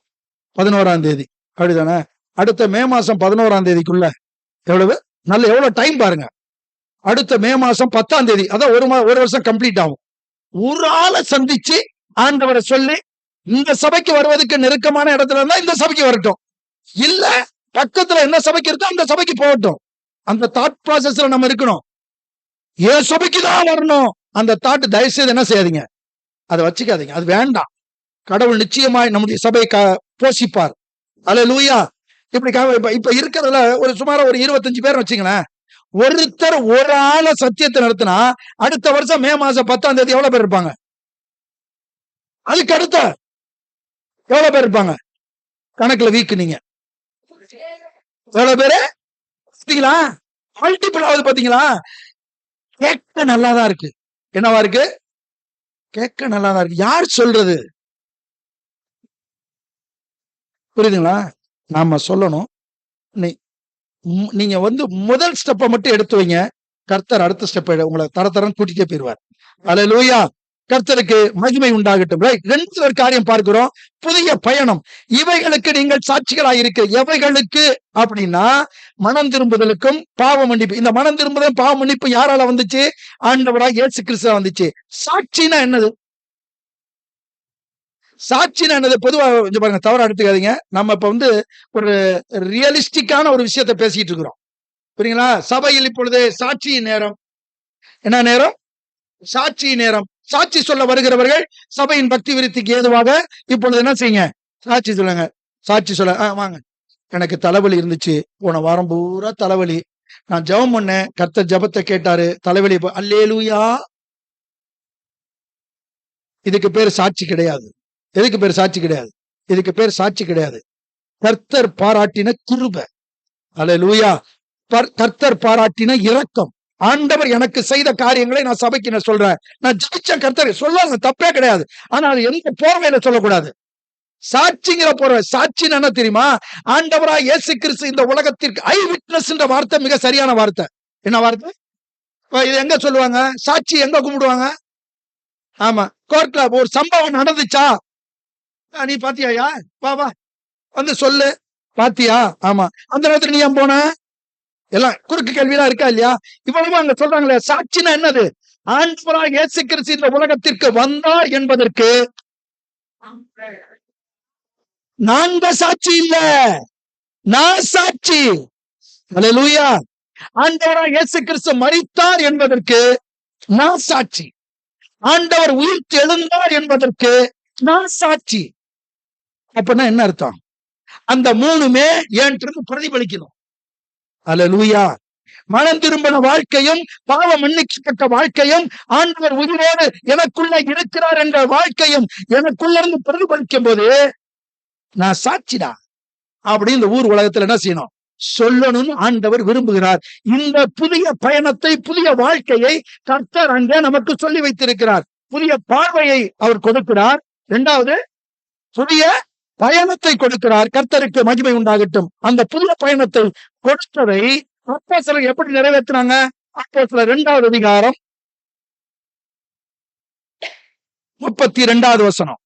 11ஆம் தேதி, அப்படிதானே? அடுத்த மே மாசம் 11ஆம் தேதிக்குள்ள எவ்வளவு டைம் பாருங்க. அடுத்த மே மாசம் 10ஆம் தேதி, அதான் ஒரு வருஷம் கம்ப்ளீட் ஆகும். ஒரு ஆளை சந்திச்சு ஆண்டவரை சொல்லி, இந்த சபைக்கு வருவதற்கு நெருக்கமான இடத்துல இருந்தா இந்த சபைக்கு வரட்டும், இல்ல பக்கத்துல என்ன சபைக்கு இருக்கோ அந்த சபைக்கு போகட்டும். அந்த தாட் ப்ராசஸ்ல நம்ம இருக்கணும். என் சபைக்கு தான் வரணும் அந்த தாட் தயவு செய்து என்ன செய்யாதீங்க, அதை வச்சுக்காதீங்க. அது வேண்டாம். கடவுள் நிச்சயமாய் நம்முடைய சபை போஷிப்பார். அல்லேலூயா. இப்ப இருக்கிறதுல சுமார ஒரு 25 பேர் வச்சுங்களேன். ஒருத்தர் ஒரு ஆளை சத்தியத்தை நடத்தினா அடுத்த வருஷம் மே மாசம் 10ஆம் தேதி எவ்வளவு பேர் இருப்பாங்க? அதுக்கு அடுத்த எவ்வளவு பேர் இருப்பாங்க? கணக்குல வீக்கு நீங்க எவ்வளவு பேரு பாத்தீங்களா? மல்டிபிள் ஆகுது பாத்தீங்களா? கேட்க நல்லாதான் இருக்கு. என்னவா இருக்கு? கேட்க நல்லாதான் இருக்கு. யார் சொல்றது? புரியுதுங்களா? நாம சொல்லணும். நீங்க முதல் ஸ்டெப்பை மட்டும் எடுத்து வைங்க, கர்த்தர் அடுத்த ஸ்டெப் உங்களை தரத்தரன்னு கூட்டிட்டே போயிருவார். அல்லேலூயா. கர்த்தருக்கு மகிமை உண்டாகட்டும். ரெண்டு ஒரு காரியம் பார்க்கிறோம், புதிய பயணம். இவைகளுக்கு நீங்கள் சாட்சிகளாக இருக்கு. எவைகளுக்கு அப்படின்னா, மனம் திரும்புதலுக்கும் பாவ மன்னிப்பு. இந்த மனம் திரும்புதல் பாவ மன்னிப்பு யாரால வந்துச்சு? ஆண்டவராக இயேசு கிறிஸ்துவ வந்துச்சு. சாட்சினா என்னது? சாட்சினா என்னது? பொதுவா கொஞ்சம் பாருங்க, தவறா எடுத்துக்காதீங்க. நம்ம இப்ப ஒரு ரியலிஸ்டிக்கான ஒரு விஷயத்த பேசிட்டு இருக்கிறோம், புரியுங்களா? சபையில் இப்பொழுது சாட்சியின் நேரம். என்ன நேரம்? சாட்சி நேரம். சாட்சி சொல்ல வருகிறவர்கள் சபையின் பக்தி விருத்திக்கு ஏதுவாக இப்பொழுது என்ன செய்யுங்க? சாட்சி சொல்லுங்க. சாட்சி சொல்ல வாங்க. எனக்கு தலைவலி இருந்துச்சு, போன வாரம் பூரா தலைவலி, நான் ஜெபம் பண்ணேன், கர்த்தர் ஜெபத்தை கேட்டாரு, தலைவலி. அல்லேலூயா. இதுக்கு பேர் சாட்சி கிடையாது. எதுக்கு பேர் சாட்சி கிடையாது? இதுக்கு பேர் சாட்சி கிடையாது. கர்த்தர் பாராட்டின கிருபை. அல்லேலூயா. கர்த்தர் பாராட்டின இரக்கம். ஆண்டவர் எனக்கு செய்த காரியங்களை நான் சபைக்கு நான் சொல்றேன். நான் ஜெபிச்ச கர்த்தர் சொல்லலாம், தப்பே கிடையாது. ஆனா அது எந்த போர்வையில சொல்லக்கூடாது. சாட்சிங்கிற போற சாட்சின்னு என்ன தெரியுமா? ஆண்டவராய் இயேசு கிறிஸ்து இந்த உலகத்திற்கு ஐ விட்னஸ் என்ற வார்த்தை மிக சரியான வார்த்தை. என்ன வார்த்தை? இது எங்க சொல்லுவாங்க? சாட்சி எங்க கும்பிடுவாங்க? ஆமா, கோர்ட்ல ஒரு சம்பவம் நடந்துச்சா, நீ பாத்தியாயா, வா வா வந்து சொல்லு, பாத்தியா? ஆமா, அந்த நேரத்துல நீ ஏன் போன? எல்லாம் குறுக்கு கேள்வியெல்லாம் இருக்கா இல்லையா? இவ்வளவு அங்க சொல்றாங்களே, சாட்சினா என்னது? ஆண்டவராய் இயேசு கிறிஸ்து இந்த உலகத்திற்கு வந்தார் என்பதற்கு நாங்க சாட்சி இல்ல, நான் சாட்சி. அல்லேலூயா. ஆண்டவராய் இயேசு கிறிஸ்து மரித்தார் என்பதற்கு நான் சாட்சி. ஆண்டவர் உயிர் எழுந்தார் என்பதற்கு நான் சாட்சி. அப்படின்னா என்ன அர்த்தம்? அந்த மூணுமே என்கிட்ட பிரதிபலிக்கணும். அல்லேலூயா. மனம் திரும்பின வாழ்க்கையும் பாவம் மன்னிக்கப்பட்ட வாழ்க்கையும் ஆண்டவர் உயிரோடு எனக்குள்ள இருக்கிறார் என்ற வாழ்க்கையும் எனக்குள்ள இருந்து பிரதிபலிக்கும் போது நான் சாட்சிடா அப்படின்னு இந்த ஊர் உலகத்துல என்ன செய்யணும்? சொல்லணும்னு ஆண்டவர் விரும்புகிறார். இந்த புதிய பயணத்தை, புதிய வாழ்க்கையை கர்த்தர் அங்கே நமக்கு சொல்லி வைத்திருக்கிறார். புதிய பார்வையை அவர் கொடுக்கிறார். இரண்டாவது, புதிய பயணத்தை கொடுக்கிறார். கர்த்தருக்கு மகிமை உண்டாகட்டும். அந்த புதிய பயணத்தை கொடுத்ததை அப்போஸ்தலர் எப்படி நிறைவேற்றினாங்க? அப்போஸ்தலர் 2வது அதிகாரம் 32வது வசனம்.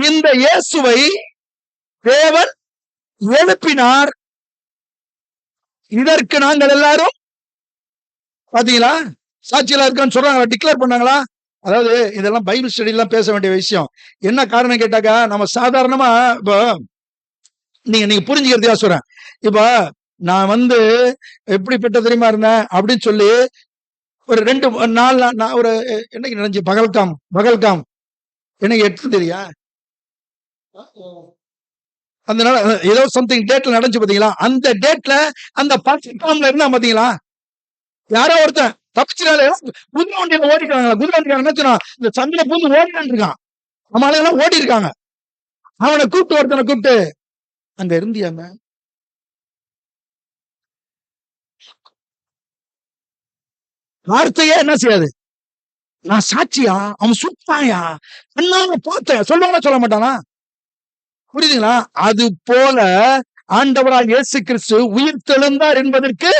இந்த இயேசுவை தேவன் எழுப்பினார், இதற்கு நாங்கள் எல்லாரும் பாத்தீங்களா சாட்சியெல்லாம் இருக்கான்னு சொல்றாங்களா, டிக்ளேர் பண்ணாங்களா? அதாவது இதெல்லாம் பைபிள் ஸ்டடி எல்லாம் பேச வேண்டிய விஷயம். என்ன காரணம் கேட்டாக்கா, நம்ம சாதாரணமா இப்போ நீங்க புரிஞ்சுக்கிறதுக்கா சொல்றேன். இப்ப நான் வந்து எப்படிப்பட்ட தெரியுமா இருந்தேன் அப்படின்னு சொல்லி ஒரு 2 நாள் நான் ஒரு என்னைக்கு நினைச்சு பகல்காம் எனக்கு 8 தெரியா, அந்த நாள் ஏதோ சம்திங் டேட்ல நடந்துச்சு பாத்தீங்களா? அந்த டேட்ல அந்த பகல்காம்ல இருந்தா பாத்தீங்களா, யாரோ ஒருத்தன் தப்பிச்சுனால குதிரை வண்டியில ஓடிக்கிறாங்களா, குதிரை வண்டிக்காரன் என்ன சொன்னா, இந்த சந்தில பூந்து ஓடிட்டு இருக்கான், நம்ம ஆளுங்கெல்லாம் ஓடி இருக்காங்க. அவனை கூப்பிட்டு ஒருத்தனை கூப்பிட்டு, அங்க இருந்தியாங்க, வார்த்தையே என்ன செய்யாது, நான் சாட்சியா, அவன் சுட்டாயா, என்னால பார்த்தேன் சொல்லுவானா சொல்ல மாட்டானா? புரியுதுங்களா? அது போல ஆண்டவராய் இயேசு கிறிஸ்து உயிர் தெழுந்தார் என்பதற்கு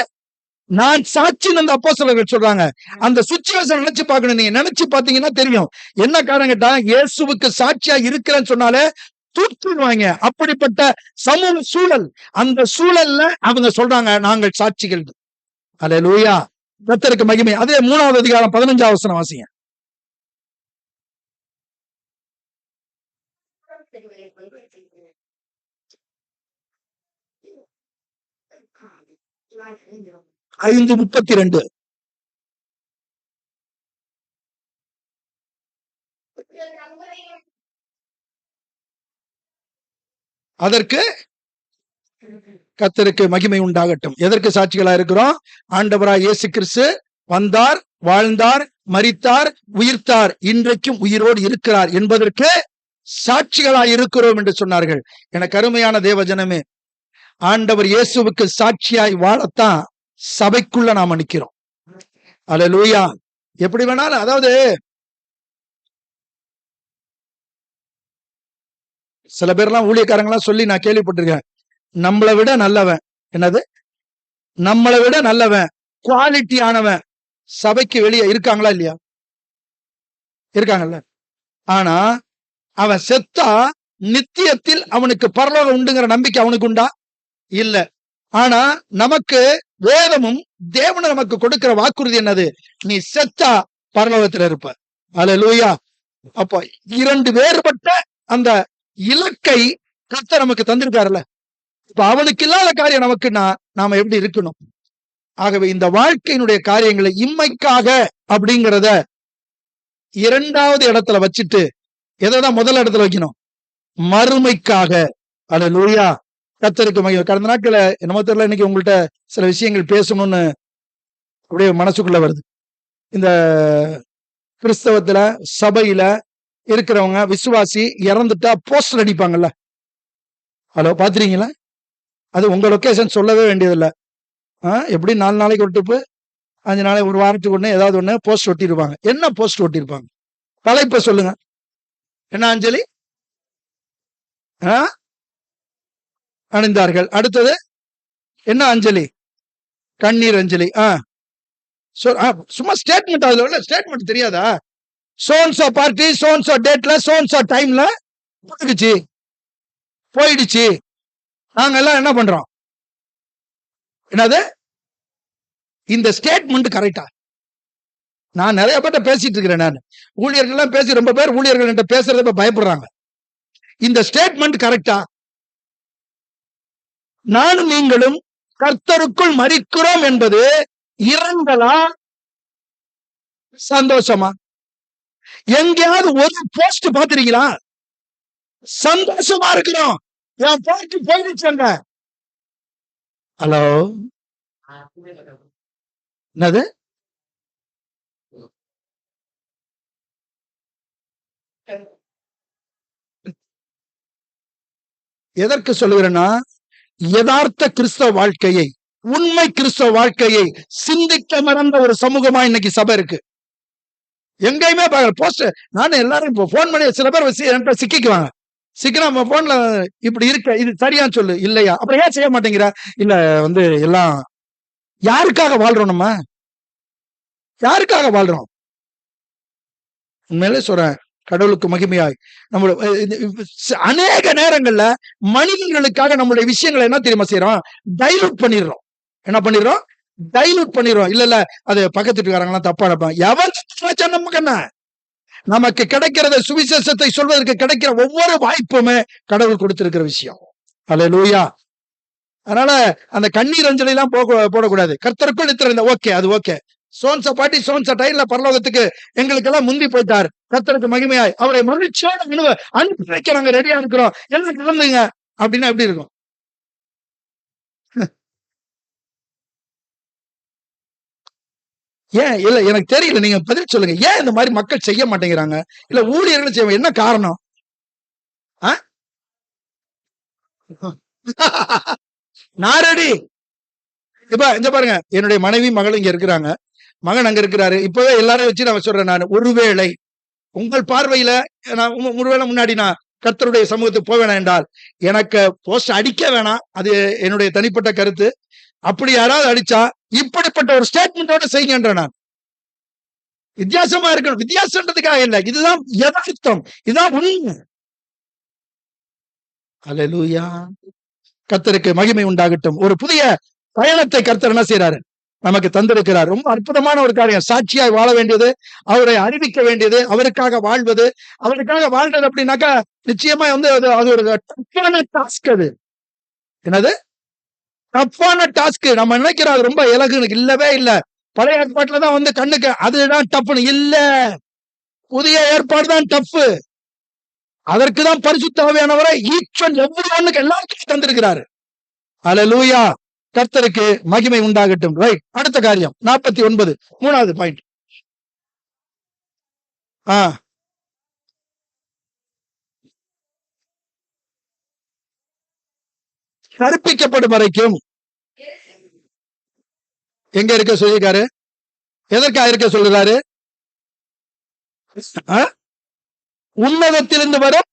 நான் சாட்சின்னு அந்த அப்போஸ்தலர்கள் சொல்றாங்க. அந்த சுச்சுவேஷன் நினைச்சு பார்க்கணும். நீங்க நினைச்சு பாத்தீங்கன்னா தெரியும். என்ன காரணம் கேட்டா, இயேசுவுக்கு சாட்சியா இருக்கிறேன்னு சொன்னாலே தூக்கிடுவாங்க. அப்படிப்பட்ட சமூக சூழல், அந்த சூழல்ல அவங்க சொல்றாங்க நாங்கள் சாட்சிகள். அல்லேலூயா. கர்த்தருக்கு மகிமை. அதே 3வது அதிகாரம் 15வது வசனம் வாசிங்க. ஐந்து 32. அதற்கு கர்த்தருக்கு மகிமை உண்டாகட்டும். எதற்கு சாட்சிகளா இருக்கிறோம்? ஆண்டவராய் இயேசு கிறிஸ்து வந்தார், வாழ்ந்தார், மரித்தார், உயிர்த்தார், இன்றைக்கும் உயிரோடு இருக்கிறார் என்பதற்கு சாட்சிகளாய் இருக்கிறோம் என்று சொன்னார்கள். எனக்கு அருமையான தேவஜனமே, ஆண்டவர் இயேசுவுக்கு சாட்சியாய் வாழத்தான் சபைக்குள்ள நாம நிக்கிறோம். அல்லேலூயா. எப்படி வேணாலும், அதாவது சில பேர்லாம் ஊழியக்காரங்களாம் சொல்லி நான் கேள்விப்பட்டிருக்கேன், நம்மளை விட நல்லவன், என்னது நம்மளை விட நல்லவன், குவாலிட்டி ஆனவன் சபைக்கு வெளியே இருக்காங்களா இல்லையா? இருக்காங்கல்ல. ஆனா அவன் செத்தா நித்தியத்தில் அவனுக்கு பரலோகம் உண்டுங்கிற நம்பிக்கை அவனுக்கு உண்டா? இல்ல. ஆனா நமக்கு வேதமும் தேவனும் நமக்கு கொடுக்கிற வாக்குறுதி என்னது? நீ செத்தா பரலோகத்துல இருப்ப. அல்லேலூயா. அப்ப 2 வேறுபட்ட அந்த இலக்கை கர்த்தர் நமக்கு தந்திருக்காருல்ல. இப்ப அவனுக்கு இல்லாத காரியம் நமக்குன்னா நாம எப்படி இருக்கணும்? ஆகவே இந்த வாழ்க்கையினுடைய காரியங்களை இம்மைக்காக அப்படிங்கிறத 2வது இடத்துல வச்சுட்டு எதான் முதல் இடத்துல வைக்கணும்? மறுமைக்காக. அல்லேலூயா. கர்த்தருக்கு மகிமை. கடந்த நாட்கள என்னமோ தெரியல, இன்னைக்கு உங்கள்ட்ட சில விஷயங்கள் பேசணும்னு அப்படியே மனசுக்குள்ள வருது. இந்த கிறிஸ்தவத்துல சபையில இருக்கிறவங்க விசுவாசி இறந்துட்டா போஸ்டர் அடிப்பாங்கல்ல. ஹலோ, பாத்துறீங்களா? அது உங்க லொகேஷன் சொல்லவே வேண்டியதில்லை. எப்படி 4 நாளைக்கு ஒரு ட்ரிப்பு, 5 நாளைக்கு, ஒரு வாரத்துக்கு ஒண்ணு ஏதாவது ஒண்ணு போஸ்ட் ஒட்டிருப்பாங்க. என்ன போஸ்ட் ஒட்டிருப்பாங்க? தலைப்பை சொல்லுங்க. என்ன அஞ்சலி அணிந்தார்கள். அடுத்தது என்ன அஞ்சலி? கண்ணீர் அஞ்சலி. சும்மா ஸ்டேட்மெண்ட், அதுல உள்ள ஸ்டேட்மெண்ட் தெரியாதா? சோன்சோ பார்ட்டி, சோன்சோ டேட்ல, சோன்சோ டைம்ல போயிடுச்சு. நாங்க எல்லாம் என்ன பண்றோம்? என்னது இந்த ஸ்டேட்மெண்ட் கரெக்டா? நான் நிறைய பேர்ட்ட பேசிட்டு இருக்கிறேன். நான் ஊழியர்கள் எல்லாம் பேசி, ரொம்ப பேர் ஊழியர்கள் பேசுறத பயப்படுறாங்க. இந்த ஸ்டேட்மெண்ட் கரெக்டா? நானும் நீங்களும் கர்த்தருக்குள் மரிக்கிறோம் என்பது இரங்கலா சந்தோஷமா? எங்கேயாவது ஒரு போஸ்ட் பாத்திருக்கீங்களா? சந்தோஷமா இருக்கிறோம், என் பாட்டு போயிடுச்சாங்க. ஹலோ, என்னது? எதற்கு சொல்லுகிறேன்னா, யதார்த்த கிறிஸ்தவ வாழ்க்கையை, உண்மை கிறிஸ்தவ வாழ்க்கையை சிந்திக்க மறந்த ஒரு சமூகமா இன்னைக்கு சபை இருக்கு. எங்கேயுமே போஸ்ட், நானும் எல்லாரும் போன் பண்ணி, சில பேர் சிக்கிக்குவாங்க. சிக்கினா போன்ல இப்படி இருக்க, இது சரியான்னு சொல்லு, இல்லையா? அப்புறம் ஏன் செய்ய மாட்டேங்கிற? இல்ல எல்லாம் யாருக்காக வாழ்றோம்? நம்ம யாருக்காக வாழ்றோம்? உண்மையிலே சொல்றேன், கடவுளுக்கு மகிமையாய் அநேக நேரங்கள்ல மனிதர்களுக்காக நம்மளுடைய விஷயங்களை என்ன தெரியுமா செய்யறோம்? டைலூட் பண்ணிடுறோம். என்ன பண்ணிடுறோம்? டைலூட் பண்ணிடுறோம். இல்ல அது பக்கத்து வீட்டுக்காரங்க எல்லாம் தப்பா நினைப்பாங்க. எவன் நமக்கு என்ன? நமக்கு கிடைக்கிறத, சுவிசேஷத்தை சொல்வதற்கு கிடைக்கிற ஒவ்வொரு வாய்ப்புமே கடவுள் கொடுத்திருக்கிற விஷயம். அல்லேலூயா. அதனால அந்த கண்ணீர் அஞ்சலி எல்லாம் போடக்கூடாது. கர்த்தருக்குள் நித்திருந்த ஓகே, அது ஓகே. சோன்ச பாட்டி சோன்ச டைம்ல பரலோகத்துக்கு எங்களுக்கு எல்லாம் முந்தி போயிட்டார். கர்த்தருக்கு மகிமையாய் அவரை மகிழ்ச்சியோட அனுப்பி வைக்க நாங்க ரெடியா இருக்கிறோம், எல்லாம் கிளம்புங்க அப்படின்னா எப்படி இருக்கும்? ஏன் இல்ல, எனக்கு தெரியல, நீங்க பதில் சொல்லுங்க. ஏன் இந்த மாதிரி மக்கள் செய்ய மாட்டேங்கிறாங்க? இல்ல ஊழியர்கள் செய்ய, என்ன காரணம்? நான் ரெடி. இப்ப இங்க பாருங்க, என்னுடைய மனைவி மகள் இங்க இருக்கிறாங்க, மகன் அங்க இருக்கிறாரு. இப்பவே எல்லாரும் வச்சு நான் சொல்றேன், நான் ஒருவேளை உங்கள் பார்வையில நான் ஒருவேளை முன்னாடி நான் கர்த்தருடைய சமூகத்துக்கு போக வேணாம் என்றால், எனக்கு போஸ்ட் அடிக்க வேணாம், அது என்னுடைய தனிப்பட்ட கருத்து. அப்படி யாராவது அடிச்சா இப்படிப்பட்ட ஒரு ஸ்டேட்மெண்டோட செய்யுங்கன்ற. நான் வித்தியாசமா இருக்கணும், வித்தியாசன்றதுக்காக இல்லை, இதுதான் யதார்த்தம், இதுதான் உண்மை. அல்லேலூயா. கர்த்தருக்கு மகிமை உண்டாகட்டும். ஒரு புதிய பயணத்தை கர்த்தர் என்ன செய்யறாரு? நமக்கு தந்திருக்கிறார். ரொம்ப அற்புதமான ஒரு காரியம். சாட்சியாய் வாழ வேண்டியது, அவரை அறிவிக்க வேண்டியது, அவருக்காக வாழ்வது. அவருக்காக வாழ்றது அப்படின்னாக்கா நிச்சயமா அது ஒரு டஃப்பான டாஸ்க். அது என்னது? டஃப்பான டாஸ்க். நம்ம நினைக்கிறோம் அது ரொம்ப இலகுன்னு. இல்லவே இல்ல. பழைய ஏற்பாட்டுல தான் கண்ணுக்கு அதுதான் டஃப்னு இல்ல. புதிய ஏற்பாடு தான் டஃப். அதற்குதான் பரிசுத்த ஆவியானவரை ஈச் அண்ட் எவ்ரி ஒன்னுக்கு எல்லாருக்கும் தந்திருக்கிறாரு. அல்லேலூயா. கர்த்தருக்கு மகிமை உண்டாகட்டும். ரைட், அடுத்த காரியம் 49, 3வது பாயிண்ட். கற்பிக்கப்படும் வரைக்கும் எங்க இருக்க சொல்லிருக்காரு? எதற்காக இருக்க சொல்றாரு? உன்னதத்திலிருந்து வரும்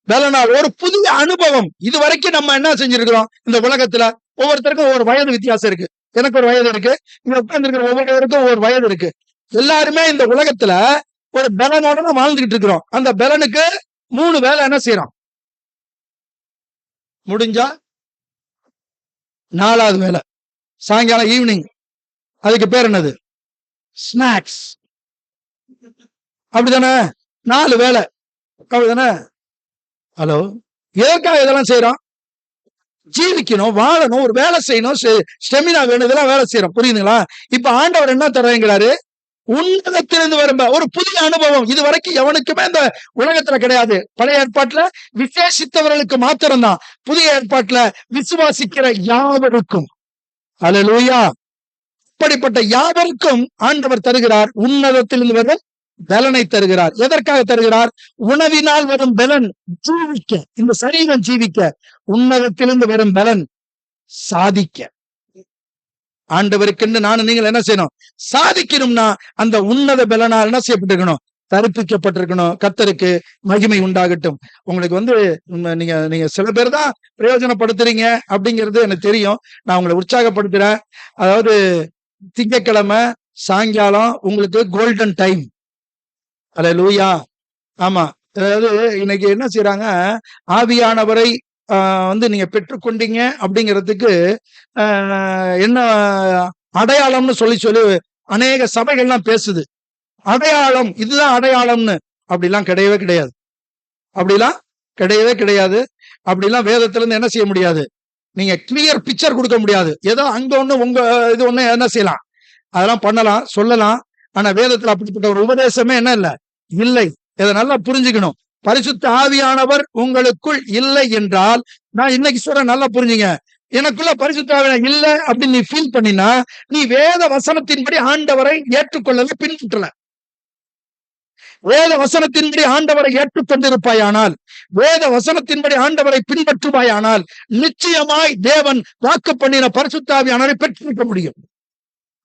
பலனால் ஒரு புதிய அனுபவம். இதுவரைக்கும் நம்ம என்ன செஞ்சிருக்கிறோம்? இந்த உலகத்துல ஒவ்வொருத்தருக்கும் ஒவ்வொரு வயது வித்தியாசம் இருக்கு. எனக்கு ஒரு வயது இருக்கு, இங்க உட்கார்ந்துருக்கிற ஒவ்வொருவருக்கும் ஒவ்வொரு வயது இருக்கு. எல்லாருமே இந்த உலகத்துல ஒரு பலனோட தான் வாழ்ந்துகிட்டு இருக்கிறோம். அந்த பலனுக்கு 3 வேலை என்ன செய்யறோம்? முடிஞ்சா 4வது வேலை சாயங்காலம் ஈவினிங். அதுக்கு பேர் என்னது? ஸ்நாக்ஸ். அப்படித்தானே? 4 வேலை. அப்படிதானே? ஹலோ, எதற்காக இதெல்லாம் செய்யறோம்? ஜீவிக்கணும், வாழணும், ஒரு வேலை செய்யணும், ஸ்டெமினா வேணும், இதெல்லாம் வேலை செய்யறோம். புரியுதுங்களா? இப்ப ஆண்டவர் என்ன தர்றேங்கிறாரு? உன்னதத்திலிருந்து வரும் ஒரு புதிய அனுபவம். இது வரைக்கும் எவனுக்குமே இந்த உலகத்துல கிடையாது. பழைய ஏற்பாட்டுல விசேஷித்தவர்களுக்கு மாத்திரம்தான். புதிய ஏற்பாட்டுல விசுவாசிக்கிற யாவருக்கும். அல்லேலூயா. அப்படிப்பட்ட யாவருக்கும் ஆண்டவர் தருகிறார். உன்னதத்திலிருந்து வரும் பலனை தருகிறார். எதற்காக தருகிறார்? உணவினால் வரும் பலன் ஜீவிக்க, இந்த சரீரம் ஜீவிக்க. உன்னதத்திலிருந்து வரும் பலன் சாதிக்க. ஆண்டவருக்குன்னு நானும் நீங்கள் என்ன செய்யணும்? சாதிக்கணும்னா அந்த உன்னத பலனால் என்ன செய்யப்பட்டிருக்கணும்? தரிப்பிக்கப்பட்டிருக்கணும். கர்த்தருக்கு மகிமை உண்டாகட்டும். உங்களுக்கு நீங்க நீங்க சில பேர் தான் பிரயோஜனப்படுத்துறீங்க அப்படிங்கிறது எனக்கு தெரியும். நான் உங்களை உற்சாகப்படுத்துறேன். அதாவது திங்கட்கிழமை சாயங்காலம் உங்களுக்கு கோல்டன் டைம். அல்லேலூயா. ஆமா. அதாவது இன்னைக்கு என்ன செய்றாங்க, ஆவியானவரை நீங்க பெற்றுக்கொண்டீங்க அப்படிங்கிறதுக்கு என்ன அடையாளம்னு சொல்லி சொல்லி அநேக சபைகள்லாம் பேசுது. அடையாளம், இதுதான் அடையாளம்னு. அப்படிலாம் கிடையவே கிடையாது. அப்படிலாம் கிடையவே கிடையாது. அப்படிலாம் வேதத்துல இருந்து என்ன செய்ய முடியாது, நீங்க கிளியர் பிக்சர் கொடுக்க முடியாது. ஏதோ அங்க ஒண்ணு உங்க இது ஒண்ணு என்ன செய்யலாம், அதெல்லாம் பண்ணலாம், சொல்லலாம். ஆனா வேதத்துல அப்படிப்பட்ட ஒரு உபதேசமே என்ன இல்ல, இல்லை. இதை நல்லா புரிஞ்சுக்கணும். பரிசுத்த ஆவியானவர் உங்களுக்குள் இல்லை என்றால், நான் இன்னைக்கு சொல்றேன், நல்லா புரிஞ்சுங்க. எனக்குள்ள பரிசுத்த ஆவியானவர் இல்லை அப்படின்னு நீ ஃபீல் பண்ணினா, நீ வேத வசனத்தின்படி ஆண்டவரை ஏற்றுக்கொள்ளல, பின்பற்றல. வேத வசனத்தின்படி ஆண்டவரை ஏற்றுக்கொண்டிருப்பாயானால், வேத வசனத்தின்படி ஆண்டவரை பின்பற்றுவாயானால், நிச்சயமாய் தேவன் வாக்கு பண்ணின பரிசுத்த ஆவியானவரை பெற்றிருக்க முடியும்.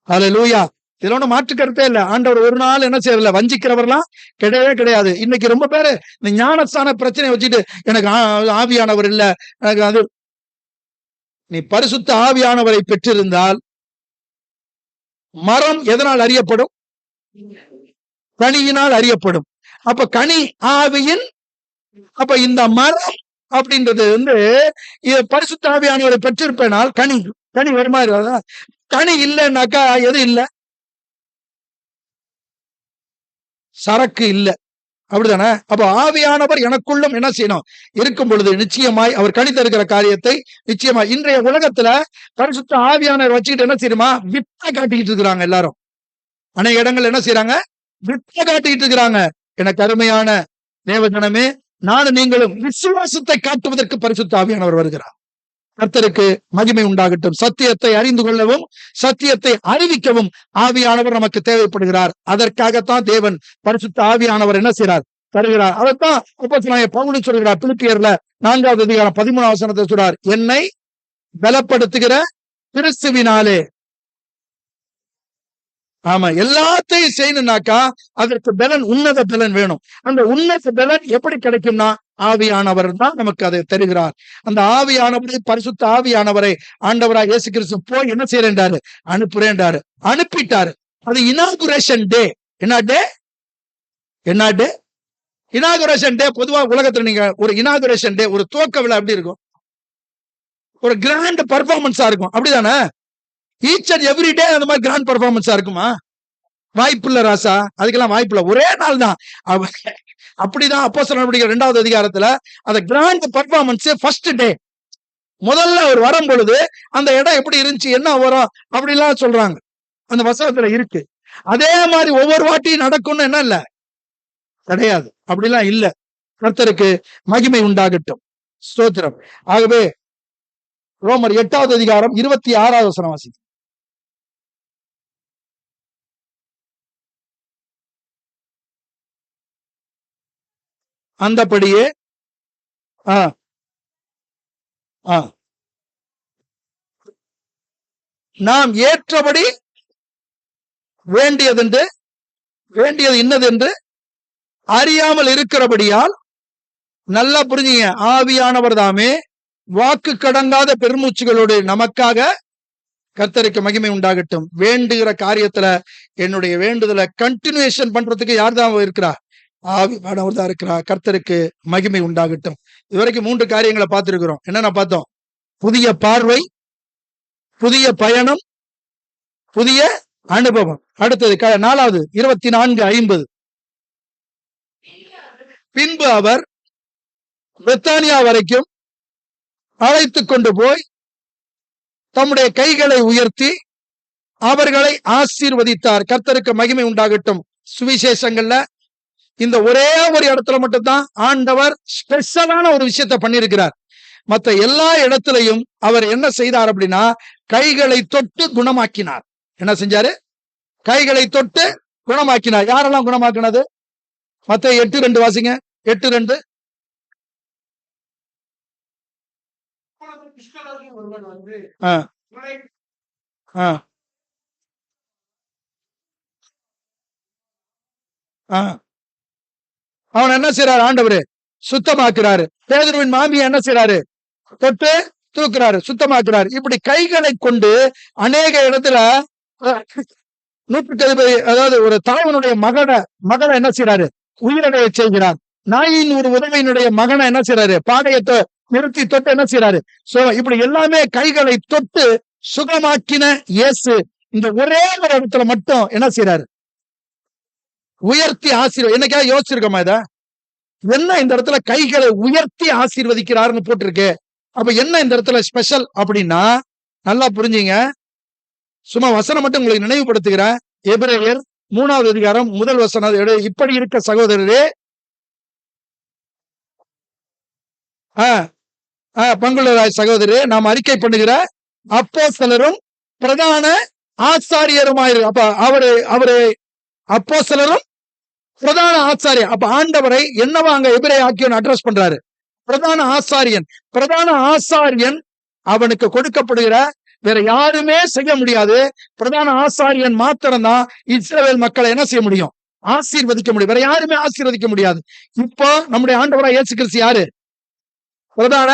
அல்லேலூயா. இதுல ஒன்றும் மாற்று கருத்தே இல்ல. ஆண்டவர் ஒரு நாள் என்ன செய்யறதில்ல, வஞ்சிக்கிறவர்லாம் கிடையவே கிடையாது. இன்னைக்கு ரொம்ப பேரு இந்த ஞானஸ்தான பிரச்சனையை வச்சுட்டு, எனக்கு ஆவியானவர் இல்ல, எனக்கு அது. நீ பரிசுத்த ஆவியானவரை பெற்றிருந்தால், மரம் எதனால் அறியப்படும்? கனியினால் அறியப்படும். அப்ப கனி ஆவியின், அப்ப இந்த மரம் அப்படின்றது பரிசுத்த ஆவியானவரை பெற்றிருப்பேனால் கனி, கனி வருமா இருக்காதா? கனி இல்லைன்னாக்கா எது இல்ல? சரக்கு இல்ல. அப்படிதானே? அப்ப ஆவியானவர் எனக்குள்ளும் என்ன செய்யணும், இருக்கும் பொழுது நிச்சயமாய் அவர் கனி தருகிற காரியத்தை நிச்சயமாய். இன்றைய உலகத்துல பரிசுத்த ஆவியானவர் வச்சுக்கிட்டு என்ன செய்யணுமா, வித்தை காட்டிக்கிட்டு இருக்கிறாங்க எல்லாரும். அநேக இடங்கள் என்ன செய்யறாங்க, வித்தை காட்டிக்கிட்டு இருக்கிறாங்க. எனக்கு அருமையான தேவஜனமே, நானும் நீங்களும் விசுவாசத்தை காட்டுவதற்கு பரிசுத்த ஆவியானவர் வருகிறார். கர்த்தருக்கு மகிமை உண்டாகட்டும். சத்தியத்தை அறிந்து கொள்ளவும் சத்தியத்தை அறிவிக்கவும் ஆவியானவர் நமக்கு தேவைப்படுகிறார். அதற்காகத்தான் தேவன் பரிசுத்த ஆவியானவர் என்ன செய்கிறார், தருகிறார். அதைத்தான் அப்போஸ்தலனாகிய பவுல் சொல்கிறார். பிலிப்பியர்ல 4வது அதிகாரம் 13வது வசனத்தை சொல்றார், என்னை பலப்படுத்துகிற கிறிஸ்துவினாலே. ஆமா, எல்லாத்தையும் செய்யணும்னாக்கா அதற்கு பலன், உன்னத பலன் வேணும். அந்த உன்னத பலன் எப்படி கிடைக்கும்னா, ஆவியானவர் தான் நமக்கு அதை தருகிறார். அந்த ஆவியானவரை, பரிசுத்த ஆவியானவரை ஆண்டவராய் இயேசு கிறிஸ்து போய் என்ன செய்யறாரு, அனுப்புறேன்றாரு. அனுப்பிட்டாரு. அது இனாகுரேஷன் டே. என்ன டே? என்ன டே? இனாகுரேஷன் டே. பொதுவா உலகத்துல நீங்க ஒரு இனாகுரேஷன் டே, ஒரு துவக்க விழா எப்படி இருக்கும், ஒரு கிராண்ட் பர்ஃபார்மன்ஸா இருக்கும். அப்படிதானே? ஈச் அண்ட் எவ்ரி டே அந்த மாதிரி கிராண்ட் பர்ஃபார்மன்ஸா இருக்குமா? வாய்ப்பு இல்ல ராசா, அதுக்கெல்லாம் வாய்ப்பு இல்ல. ஒரே நாள் தான். அப்படிதான் அப்போஸ்தலர் நடவடிக்கைகள் 2வது அதிகாரத்துல அந்த கிராண்ட் பர்ஃபார்மன்ஸ் ஃபர்ஸ்ட் டே, முதல்ல அவர் வரும் பொழுது அந்த இடம் எப்படி இருந்துச்சு, என்ன வரும் அப்படிலாம் சொல்றாங்க, அந்த வசனத்துல இருக்கு. அதே மாதிரி ஒவ்வொரு வாட்டியும் நடக்கும்னு என்ன இல்ல, கிடையாது. அப்படிலாம் இல்ல. கர்த்தருக்கு மகிமை உண்டாகட்டும். ஸ்தோத்திரம். ஆகவே ரோமர் 8வது அதிகாரம் 26வது வசனம் வாசிக்கும். அந்தபடியே நாம் ஏற்றபடி வேண்டியது இன்னதென்று அறியாமல் இருக்கிறபடியால், நல்லா புரிஞ்சுங்க, ஆவியானவர் தாமே வாக்கு கடங்காத பெருமூச்சுகளோடு நமக்காக, கர்த்தருக்கு மகிமை உண்டாகட்டும், வேண்டுகிற காரியத்துல என்னுடைய வேண்டுதலை கண்டினியூஷன் பண்றதுக்கு யார் தான் இருக்கிறா, ஆவியானவர் தான் இருக்கிறா. கர்த்தருக்கு மகிமை உண்டாகட்டும். இதுவரைக்கும் 3 காரியங்களை பார்த்திருக்கிறோம். என்னென்ன பார்த்தோம்? புதிய பார்வை, புதிய பயணம், புதிய அனுபவம். அடுத்தது 4வது 24:50. பின்பு அவர் பெத்தானியா வரைக்கும் அழைத்து கொண்டு போய் தம்முடைய கைகளை உயர்த்தி அவர்களை ஆசீர்வதித்தார். கர்த்தருக்கு மகிமை உண்டாகட்டும். சுவிசேஷங்கள்ல இந்த ஒரே ஒரு இடத்துல மட்டும்தான் ஆண்டவர் ஸ்பெஷலான ஒரு விஷயத்தை பண்ணியிருக்கிறார். மற்ற எல்லா இடத்திலையும் அவர் என்ன செய்தார் அப்படின்னா, கைகளை தொட்டு குணமாக்கினார். என்ன செஞ்சாரு? கைகளை தொட்டு குணமாக்கினார். யாரெல்லாம் குணமாக்கினது? மத்தேயு 8:2 வாசிங்க. 8:2. அவன் என்ன செய்யறாரு? ஆண்டவரு சுத்தமாக்குறாரு. பேதுருவின் மாமியை என்ன செய்யறாரு? தொட்டு தூக்குறாரு, சுத்தமாக்குறாரு. இப்படி கைகளை கொண்டு அநேக இடத்துல 130, அதாவது ஒரு தலைவனுடைய மகனை என்ன செய்யறாரு? உயிரடைய செய்கிறார். நாயின் ஒரு உதவியினுடைய மகனை என்ன செய்யறாரு? பாடையத்தை நிறுத்தி தொட்டு என்ன செய்யறாரு? இப்படி எல்லாமே கைகளை தொட்டு சுகமாக்கின இயேசு இந்த ஒரே ஒரு இடத்துல மட்டும் என்ன செய்யறாரு? உயர்த்தி ஆசீர்வாதம். என்னைக்கா யோசிச்சிருக்கோமா இத? என்ன இந்த இடத்துல கைகளை உயர்த்தி ஆசீர்வதிக்கிறாருன்னு போட்டிருக்கு. அப்ப என்ன இந்த இடத்துல ஸ்பெஷல் அப்படின்னா, நல்லா புரிஞ்சுங்க. சும்மா வசனம் மட்டும் உங்களுக்கு நினைவுபடுத்துகிறேன். எபிரேயர் 3வது அதிகாரம் 1 வசனம். இப்படி இருக்க சகோதரரே, பங்குள்ளராய் சகோதரரே, நாம் அறிக்கை பண்ணுகிற அப்போஸ்தலரும் பிரதான ஆசாரியருமாயிரு. அப்ப அவரு அப்போஸ்தலரும் பிரதான ஆசாரியர். அப்ப ஆண்டவரை என்னவா அங்க எபிரேய ஆக்கியோன் அட்ரஸ் பண்றாரு? பிரதான ஆசாரியன். பிரதான ஆசாரியன் அவனுக்கு கொடுக்கப்படுகிற வேற யாருமே செய்ய முடியாது. பிரதான ஆசாரியன் மாத்திரம்தான் இஸ்ரவேல் மக்களை என்ன செய்ய முடியும்? ஆசீர்வதிக்க முடியும். வேற யாருமே ஆசீர்வதிக்க முடியாது. இப்போ நம்முடைய ஆண்டவராய் இயேசு கிறிஸ்து யாரு? பிரதான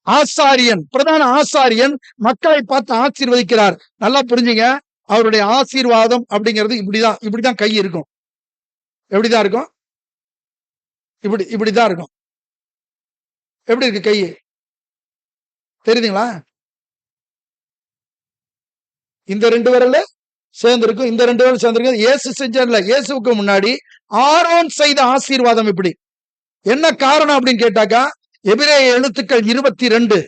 ஆசாரியன். பிரதான ஆசாரியன் மக்களை பார்த்து ஆசீர்வதிக்கிறார். நல்லா புரிஞ்சுங்க. அவருடைய ஆசீர்வாதம் அப்படிங்கிறது இப்படிதான் கை இருக்கும். எப்படிதான் இருக்கும்? இப்படிதான் இருக்கும். எப்படி இருக்கு கை? தெரியுதுங்களா? இந்த 2 விரல்ல சேர்ந்திருக்கும், இந்த 2 விரல் சேர்ந்திருக்கும். இயேசு செஞ்சல. இயேசுக்கு முன்னாடி ஆரோன் செய்த ஆசீர்வாதம் இப்படி. என்ன காரணம் அப்படின்னு கேட்டாக்கா, எபிரேய எழுத்துக்கள் 22.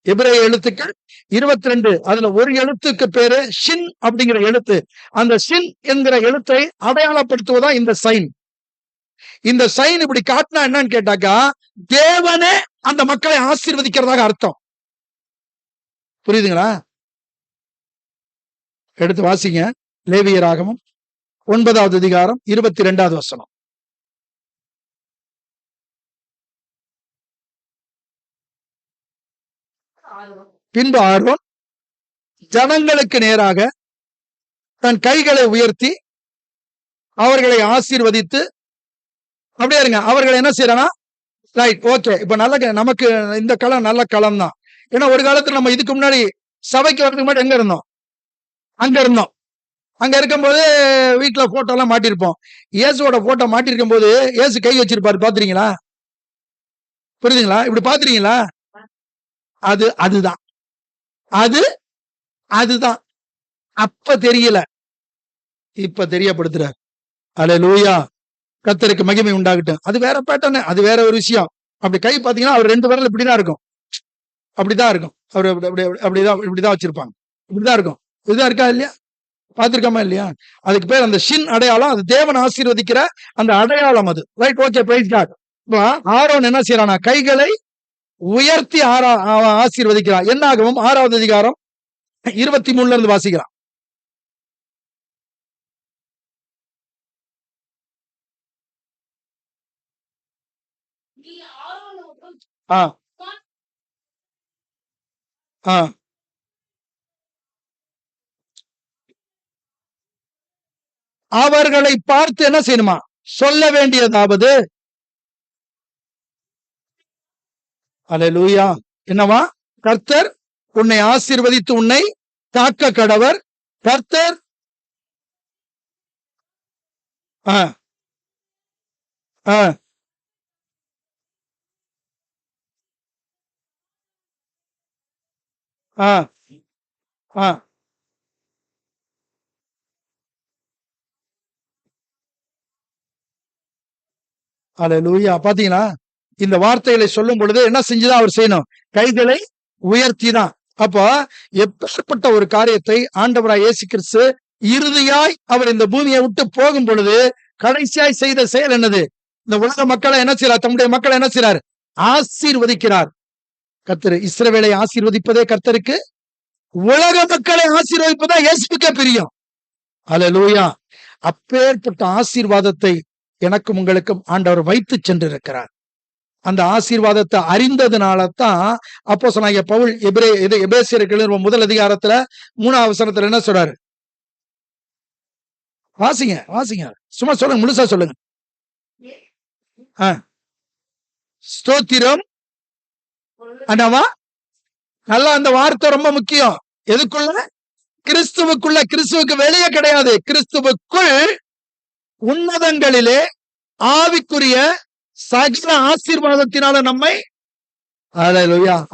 எபிரேய எழுத்துக்கள் 22. அதுல ஒரு எழுத்துக்கு பேரு ஷின் அப்படிங்கிற எழுத்து. அந்த ஷின் என்கிற எழுத்தை அடையாளப்படுத்துவதா இந்த சைன். இந்த சைன் இப்படி காட்டினா என்னன்னு கேட்டாக்கா, தேவனே அந்த மக்களை ஆசீர்வதிக்கிறதாக அர்த்தம். புரியுதுங்களா? எடுத்து வாசிங்க. லேவியராகமம் 9வது அதிகாரம் 22வது வசனம். பின்பு ஆரோன் ஜனங்களுக்கு நேராக தன் கைகளை உயர்த்தி அவர்களை ஆசீர்வதித்து, அப்படியே இருங்க, அவர்களை என்ன செய்யறானா? Right, okay. இப்ப நமக்கு இந்த களம் நல்ல களம் தான். ஏன்னா ஒரு காலத்துல நம்ம இதுக்கு முன்னாடி சபைக்கு வரதுக்கு முன்னாடி எங்க இருந்தோம்? அங்க இருந்தோம். அங்க இருக்கும்போது வீட்டுல போட்டோ எல்லாம் மாட்டிருப்போம். இயேசுவோட போட்டோ மாட்டிருக்கும் போது இயேசு கை வச்சிருப்பாரு. பாத்துறீங்களா? புரியுதுங்களா? இப்படி பாத்துறீங்களா? அதுதான் அதுதான். அப்ப தெரியல, இப்ப தெரியப்படுத்துறார். அல்லேலூயா, கர்த்தருக்கு மகிமை உண்டாகட்டும். அது வேற பேட்டர்ன், அது வேற ஒரு விஷயம். அப்படி கை பாத்தீங்கன்னா அவர் 2 விரல் இப்படிதான் இருக்கும். அப்படிதான் இருக்கும். அவர் இப்படிதான் வச்சிருப்பாங்க. இப்படிதான் இருக்கும். இதுதான் இருக்கா இல்லையா? பாத்திருக்காமா இல்லையா? அதுக்கு பேர் அந்த ஷின் அடையாளம். அது தேவன் ஆசீர்வதிக்கிற அந்த அடையாளம் அது. Right, okay, praise God. Aaron என்ன செய்யறானா? கைகளை உயர்த்தி ஆசீர்வதிக்கிறான். என்னாகவும் 6வது அதிகாரம் 23 இருந்து வாசிக்கிறான். அவர்களை பார்த்து என்ன செய்யணுமா? சொல்ல வேண்டியதாவது, அல்லேலூயா, என்னவா? கர்த்தர் உன்னை ஆசீர்வதித்து உன்னை காக்க கடவர். கர்த்தர் அல்லேலூயா. பாத்தீங்களா? இந்த வார்த்தைகளை சொல்லும் பொழுது என்ன செஞ்சுதான் அவர் செய்யணும்? கைகளை உயர்த்தி தான். அப்போ எப்பேற்பட்ட ஒரு காரியத்தை ஆண்டவராய் இயேசு கிறிஸ்து இறுதியாய் அவர் இந்த பூமியை விட்டு போகும் பொழுது கடைசியாய் செய்த செயல் என்னது? இந்த உலக மக்களை என்ன செய்யறார்? தம்முடைய மக்களை என்ன செய்யறார்? ஆசீர்வதிக்கிறார். கர்த்தர் இஸ்ரவேலை ஆசீர்வதிப்பதே கர்த்தருக்கு, உலக மக்களை ஆசீர்வதிப்பதா இயேசுவுக்கே பிரியம். அல்லேலூயா. அப்பேற்பட்ட ஆசீர்வாதத்தை எனக்கும் உங்களுக்கும் ஆண்டவர் வைத்து சென்றிருக்கிறார். அந்த ஆசீர்வாதத்தை அறிந்ததுனாலதான் அப்போஸ்தலனாகிய பவுல் எபேசியர்கள் 1 அதிகாரத்துல 3வது வசனத்துல என்ன சொல்றாரு? வாசிங்க, சும்மா சொல்லுங்க, முழுசா சொல்லுங்க. ஸ்தோத்திரம். அண்ணாவா நல்லா, அந்த வார்த்தை ரொம்ப முக்கியம். எதுக்குள்ள? கிறிஸ்துவுக்குள்ள. கிறிஸ்துவுக்கு வெளியே கிடையாது. கிறிஸ்துவுக்குள் உன்னதங்களிலே ஆவிக்குரிய சகல ஆசீர்வாதத்தினால நம்மை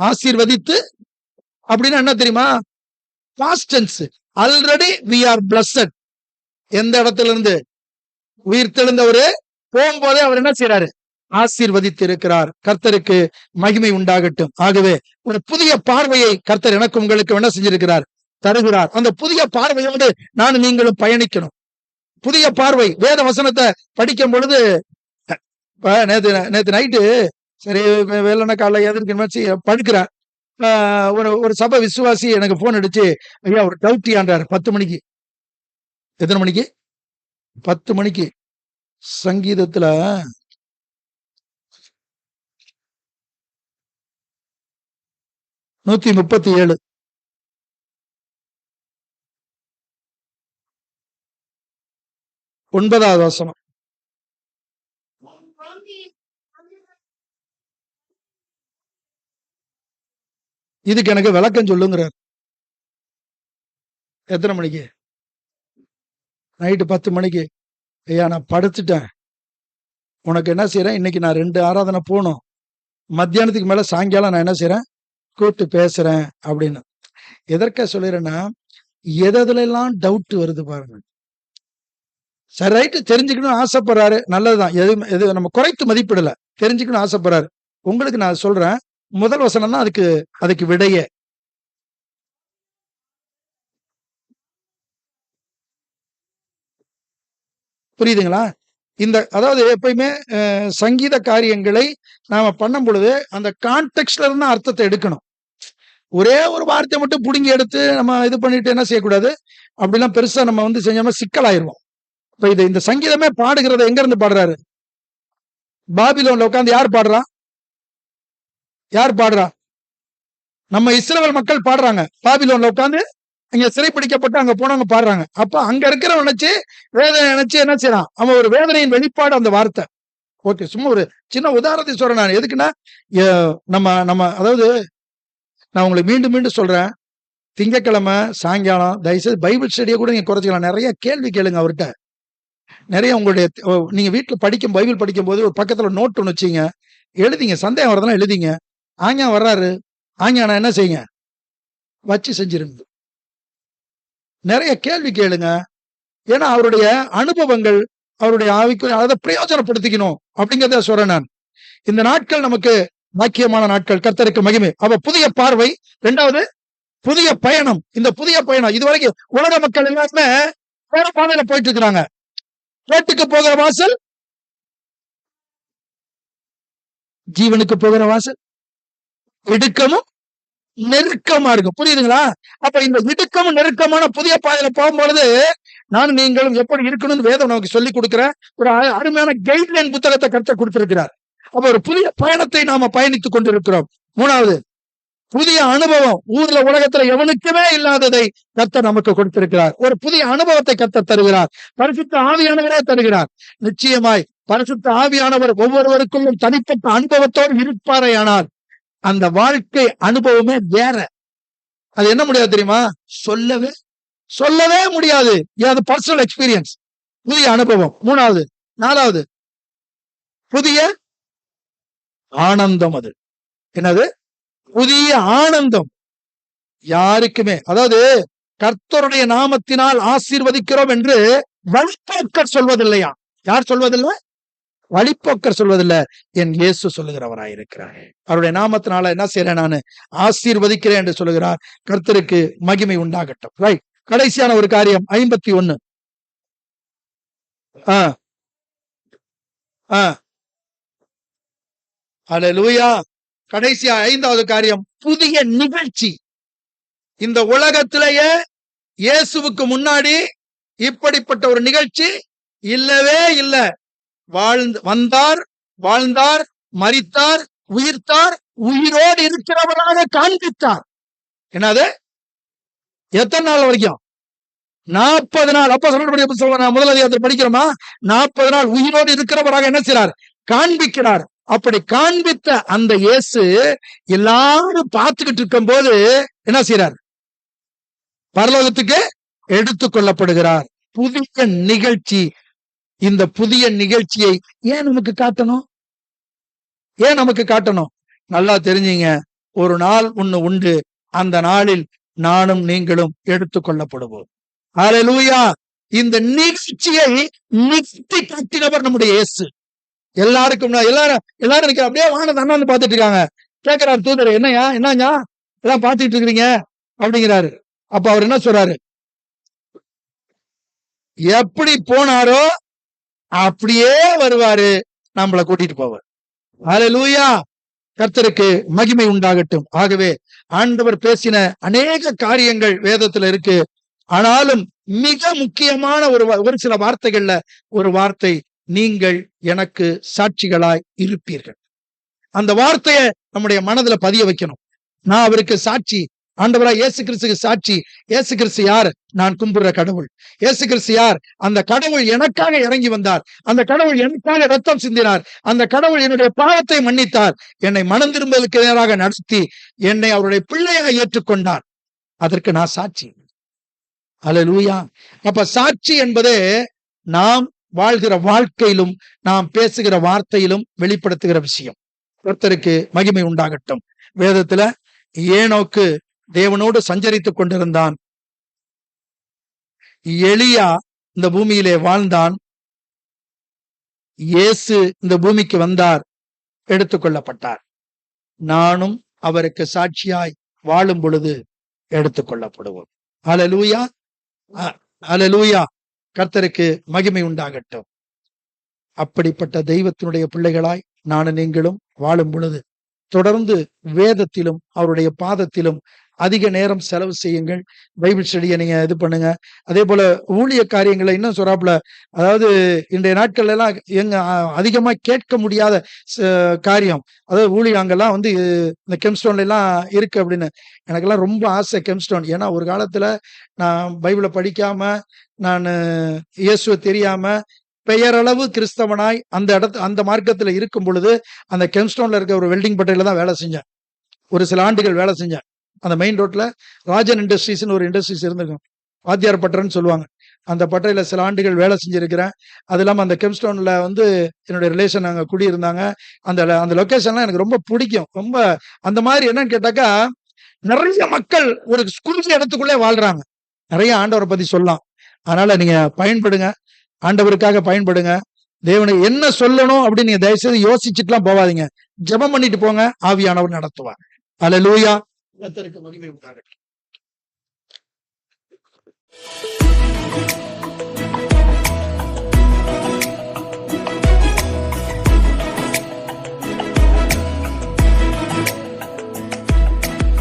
ஆசீர்வதித்து, அப்படின்னு என்ன தெரியுமா? Past tense. Already we are blessed. எந்த இடத்துல இருந்து? உயிர் தெழுந்தவரு போகும்போதே அவர் என்ன செய்யறாரு? ஆசீர்வதித்து இருக்கிறார். கர்த்தருக்கு மகிமை உண்டாகட்டும். ஆகவே ஒரு புதிய பார்வையை கர்த்தர் எனக்கு உங்களுக்கு என்ன செஞ்சிருக்கிறார்? தருகிறார். அந்த புதிய பார்வையோடு நானும் நீங்களும் பயணிக்கணும். புதிய பார்வை. வேத வசனத்தை படிக்கும் பொழுது, நேத்து நைட்டு சரி வேலைன காலைல எதிர்க்கு படுக்கிறேன். ஒரு சபை விசுவாசி எனக்கு போன் அடிச்சு, ஐயா ஒரு டவுட் ஆண்டாரு 10 மணிக்கு. எத்தனை மணிக்கு? 10 மணிக்கு. சங்கீதத்துல 137 9வது வசனம். இதுக்கு எனக்கு விளக்கம் சொல்லுங்கிறார். எத்தனை மணிக்கு? நைட்டு 10 மணிக்கு. ஐயா நான் படுத்துட்டேன், உனக்கு என்ன செய்யறேன், இன்னைக்கு நான் 2 ஆராதனை போகணும், மத்தியானத்துக்கு மேல சாயங்காலம் நான் என்ன செய்யறேன், கூப்பிட்டு பேசுறேன் அப்படின்னு. எதற்காக சொல்லிடுறேன்னா, எதுல எல்லாம் டவுட் வருது பாருங்க. சரி ரைட்டு, தெரிஞ்சுக்கணும் ஆசைப்படுறாரு, நல்லதுதான். எது நம்ம குறைத்து மதிப்பிடல, தெரிஞ்சுக்கணும் ஆசைப்படுறாரு. உங்களுக்கு நான் சொல்றேன், முதல் வசனம் தான் அதுக்கு விடைய. புரியுதுங்களா? அதாவது எப்பயுமே சங்கீத காரியங்களை நாம பண்ணும் பொழுது அந்த கான்டெக்ட்ல இருந்து அர்த்தத்தை எடுக்கணும். ஒரே ஒரு வார்த்தை மட்டும் புடுங்கி எடுத்து நம்ம இது பண்ணிட்டு என்ன செய்யக்கூடாது, அப்படிலாம் பெருசா நம்ம செஞ்சோம்னா சிக்கலாயிருவோம். இப்ப இந்த சங்கீதமே பாடுகிறத எங்க இருந்து பாடுறாரு? பாபிலோன்ல உட்கார்ந்து யார் பாடுறா? யார் பாடுறா? நம்ம இஸ்ரவேல் மக்கள் பாடுறாங்க. பாபிலோன்ல உட்கார்ந்து அங்க சிறைப்பிடிக்கப்பட்டு அங்க போனவங்க பாடுறாங்க. அப்ப அங்க இருக்கிற நினைச்சு வேதனை நினைச்சு என்ன செய்யறான்? அவன் ஒரு வேதனையின் வெளிப்பாடு அந்த வார்த்தை. ஓகே, சும்மா ஒரு சின்ன உதாரணத்தை சொல்றேன் நான். எதுக்குன்னா நம்ம அதாவது நான் உங்களுக்கு மீண்டும் மீண்டும் சொல்றேன், திங்கட்கிழமை சாயங்காலம் தயவுசெய்து பைபிள் ஸ்டடியை கூட நீங்க குறைச்சிக்கலாம். நிறைய கேள்வி கேளுங்க அவர்கிட்ட. நிறைய உங்களுடைய நீங்க வீட்டுல பைபிள் படிக்கும் போது ஒரு பக்கத்துல நோட் ஒன்று வச்சிங்க, எழுதிங்க. சந்தேகம் வரதெல்லாம் எழுதிங்க. ஆங்க வர்றாரு, ஆங்க நான் என்ன செய்யுங்க, வச்சு செஞ்சிருங்க. நிறைய கேள்வி கேளுங்க. ஏன்னா அவருடைய அனுபவங்கள், அவருடைய ஆவிக்கு அதை பிரயோஜனப்படுத்திக்கணும் அப்படிங்கிறத சொல்றேன் நான். இந்த நாட்கள் நமக்கு பாக்கியமான நாட்கள். கர்த்தருக்கு மகிமை. அவ புதிய பார்வை. 2வது புதிய பயணம். இந்த புதிய பயணம் இதுவரைக்கும் உலக மக்கள் எல்லாருமே வேற பாதையில போயிட்டு இருக்கிறாங்க. கேட்டுக்கு போகிற வாசல், ஜீவனுக்கு போகிற வாசல் இடுக்கமும் நெருக்கமா இருக்கும். புரியுதுங்களா? அப்ப இந்த இடுக்கமும் நெருக்கமான புதிய பாதையில போகும்பொழுது நானும் நீங்களும் எப்படி இருக்கணும்னு வேதம் நமக்கு சொல்லி கொடுக்கிற ஒரு அருமையான கைட்லைன் புத்தகத்தை கர்த்தர் கொடுத்திருக்கிறார். அப்ப ஒரு புதிய பயணத்தை நாம பயணித்துக் கொண்டிருக்கிறோம். 3வது புதிய அனுபவம். ஊர்ல உலகத்துல எவனுக்குமே இல்லாததை கர்த்தர் நமக்கு கொடுத்திருக்கிறார். ஒரு புதிய அனுபவத்தை கர்த்தர் தருகிறார். பரிசுத்த ஆவியானவரே தருகிறார். நிச்சயமாய் பரிசுத்த ஆவியானவர் ஒவ்வொருவருக்கும் தனிப்பட்ட அனுபவத்தோடு இருப்பாரையானால் அந்த வாழ்க்கை அனுபவமே வேற. அது என்ன முடியாது தெரியுமா? சொல்லவே முடியாது. பர்சனல் எக்ஸ்பீரியன்ஸ், புதிய அனுபவம். 3வது. 4வது புதிய ஆனந்தம். அது என்னது? புதிய ஆனந்தம். யாருக்குமே, அதாவது கர்த்தருடைய நாமத்தினால் ஆசீர்வதிக்கிறோம் என்று வழிபோக்கர் சொல்வதில்லையா? யார் சொல்வதில்லை? வழிபோக்கர் சொல்வதில்லை. என் இயேசு சொல்லுகிறவராயிருக்கிறார். அவருடைய நாமத்தினால என்ன செய்யறேன், நான் ஆசீர்வதிக்கிறேன் என்று சொல்லுகிறார். கர்த்தருக்கு மகிமை உண்டாகட்டும். ரைட். கடைசியான ஒரு காரியம் 51. அல்லேலூயா. கடைசியா 5வது காரியம் புதிய நிகழ்ச்சி. இந்த உலகத்திலேயே இயேசுவுக்கு முன்னாடி இப்படிப்பட்ட ஒரு நிகழ்ச்சி இல்லவே இல்லை. வந்தார், வாழ்ந்தார், மரித்தார், உயிர்த்தார், உயிரோடு இருக்கிறவராக காண்பித்தார். என்னது? எத்தனை நாள் வரைக்கும்? 40 நாள். அப்ப சொல்லக்கூடிய புத்தகம் முதல் அதிகாரத்தில் படிக்கிறோமா? 40 நாள் உயிரோடு இருக்கிறவராக என்ன செய்றார்? காண்பிக்கிறார். அப்படி காண்பித்த அந்த இயேசு எல்லாரும் பார்த்துக்கிட்டு இருக்கும் போது என்ன செய்யறார்? பரலோகத்துக்கு எடுத்துக் கொள்ளப்படுகிறார். புதிய நிகழ்ச்சி. இந்த புதிய நிகழ்ச்சியை ஏன் நமக்கு காட்டணும்? ஏன் நமக்கு காட்டணும்? நல்லா தெரிஞ்சுங்க, ஒரு நாள் ஒண்ணு உண்டு, அந்த நாளில் நானும் நீங்களும் எடுத்துக் கொள்ளப்படுவோம். ஹல்லேலூயா. இந்த நிகழ்ச்சியை நிறுத்தி காட்டினவர் நம்முடைய இயேசு. எல்லாருக்கும் எல்லாரும் அப்படியே வானத்தை அண்ணாந்து பார்த்துட்டு இருக்காங்க. கேட்கிறாரு தூதர், என்னையா என்னங்க எல்லாம் பார்த்துட்டு இருக்கிறீங்க அப்படிங்கிறாரு. அப்ப அவர் என்ன சொல்றாரு? எப்படி போனாரோ அப்படியே வருவாரு, நம்மளை கூட்டிட்டு போவார். ஹல்லேலூயா. கர்த்தருக்கு மகிமை உண்டாகட்டும். ஆகவே ஆண்டவர் பேசின அநேக காரியங்கள் வேதத்துல இருக்கு. ஆனாலும் மிக முக்கியமான ஒரு சில வார்த்தைகள்ல ஒரு வார்த்தை, நீங்கள் எனக்கு சாட்சிகளாய் இருப்பீர்கள். அந்த வார்த்தையை நம்முடைய மனதுல பதிய வைக்கணும். நான் அவருக்கு சாட்சி. ஆண்டவராய் இயேசு கிறிஸ்துக்கு சாட்சி. இயேசு கிறிஸ்து யார்? நான் கும்பிடுற கடவுள். இயேசு கிறிஸ்து யார்? அந்த கடவுள் எனக்காக இறங்கி வந்தார். அந்த கடவுள் எனக்காக ரத்தம் சிந்தினார். அந்த கடவுள் என்னுடைய பாவத்தை மன்னித்தார். என்னை மனம் திரும்புவதற்கு நேராக நடத்தி என்னை அவருடைய பிள்ளையாக ஏற்றுக்கொண்டார். அதற்கு நான் சாட்சி. ஹல்லேலூயா. அப்ப சாட்சி என்பதே நாம் வாழ்கிற வாழ்க்கையிலும் நாம் பேசுகிற வார்த்தையிலும் வெளிப்படுத்துகிற விஷயம். கர்த்தருக்கு மகிமை உண்டாகட்டும். வேதத்துல ஏனோக்கு தேவனோடு சஞ்சரித்துக் கொண்டிருந்தான். எலியா இந்த பூமியிலே வாழ்ந்தான். இயேசு இந்த பூமிக்கு வந்தார், எடுத்துக்கொள்ளப்பட்டார். நானும் அவருக்கு சாட்சியாய் வாழும் பொழுது எடுத்துக்கொள்ளப்படுவோம். ஹல்லேலூயா. ஹல்லேலூயா. கர்த்தருக்கு மகிமை உண்டாகட்டும். அப்படிப்பட்ட தெய்வத்தினுடைய பிள்ளைகளாய் நானும் நீங்களும் வாழும் பொழுது தொடர்ந்து வேதத்திலும் அவருடைய பாதத்திலும் அதிக நேரம் செலவு செய்யுங்கள். பைபிள் ஸ்டடியை நீங்க இது பண்ணுங்க. அதே போல ஊழிய காரியங்களை இன்னும் சொல்றாப்புல, அதாவது இன்றைய நாட்கள் எல்லாம் எங்க அதிகமா கேட்க முடியாத காரியம், அதாவது ஊழியங்கள்லாம் வந்து இந்த கெம்ஸ்டோன்ல எல்லாம் இருக்கு அப்படின்னு. எனக்கெல்லாம் ரொம்ப ஆசை கெம்ஸ்டோன். ஏன்னா ஒரு காலத்துல நான் பைபிளை படிக்காம, நான் இயேசுவை தெரியாம, பெயரளவு கிறிஸ்தவனாய் அந்த மார்க்கத்துல இருக்கும் பொழுது அந்த கெம்ஸ்டோன்ல இருக்க ஒரு வெல்டிங் பட்டையில தான் வேலை செஞ்சேன். ஒரு சில ஆண்டுகள் வேலை செஞ்சேன். அந்த மெயின் ரோட்ல ராஜன் இண்டஸ்ட்ரீஸ்னு ஒரு இண்டஸ்ட்ரீஸ் இருந்திருக்கும், வாத்தியார் பட்டறைன்னு சொல்லுவாங்க. அந்த பட்டறையில சில ஆண்டுகள் வேலை செஞ்சிருக்கிறேன். அது இல்லாம அந்த கெம்ஸ்டோன்ல வந்து என்னுடைய ரிலேஷன் அங்க குடியிருந்தாங்க. அந்த லொகேஷன்லாம் எனக்கு ரொம்ப பிடிக்கும். ரொம்ப அந்த மாதிரி என்னன்னு கேட்டாக்கா, நிறைய மக்கள் ஒரு ஸ்கூல் இடத்துக்குள்ளே வாழ்றாங்க. நிறைய ஆண்டவரை பத்தி சொல்லலாம். அதனால நீங்க பயன்படுங்க, ஆண்டவருக்காக பயன்படுங்க. தேவனை என்ன சொல்லணும் அப்படின்னு நீங்க தயவுசெய்து யோசிச்சுட்டுலாம் போவாதீங்க. ஜெபம் பண்ணிட்டு போங்க, ஆவியானவர் நடத்துவார். ஹல்லேலூயா. கர்த்தருக்கு மகிமை உண்டாகட்டும்.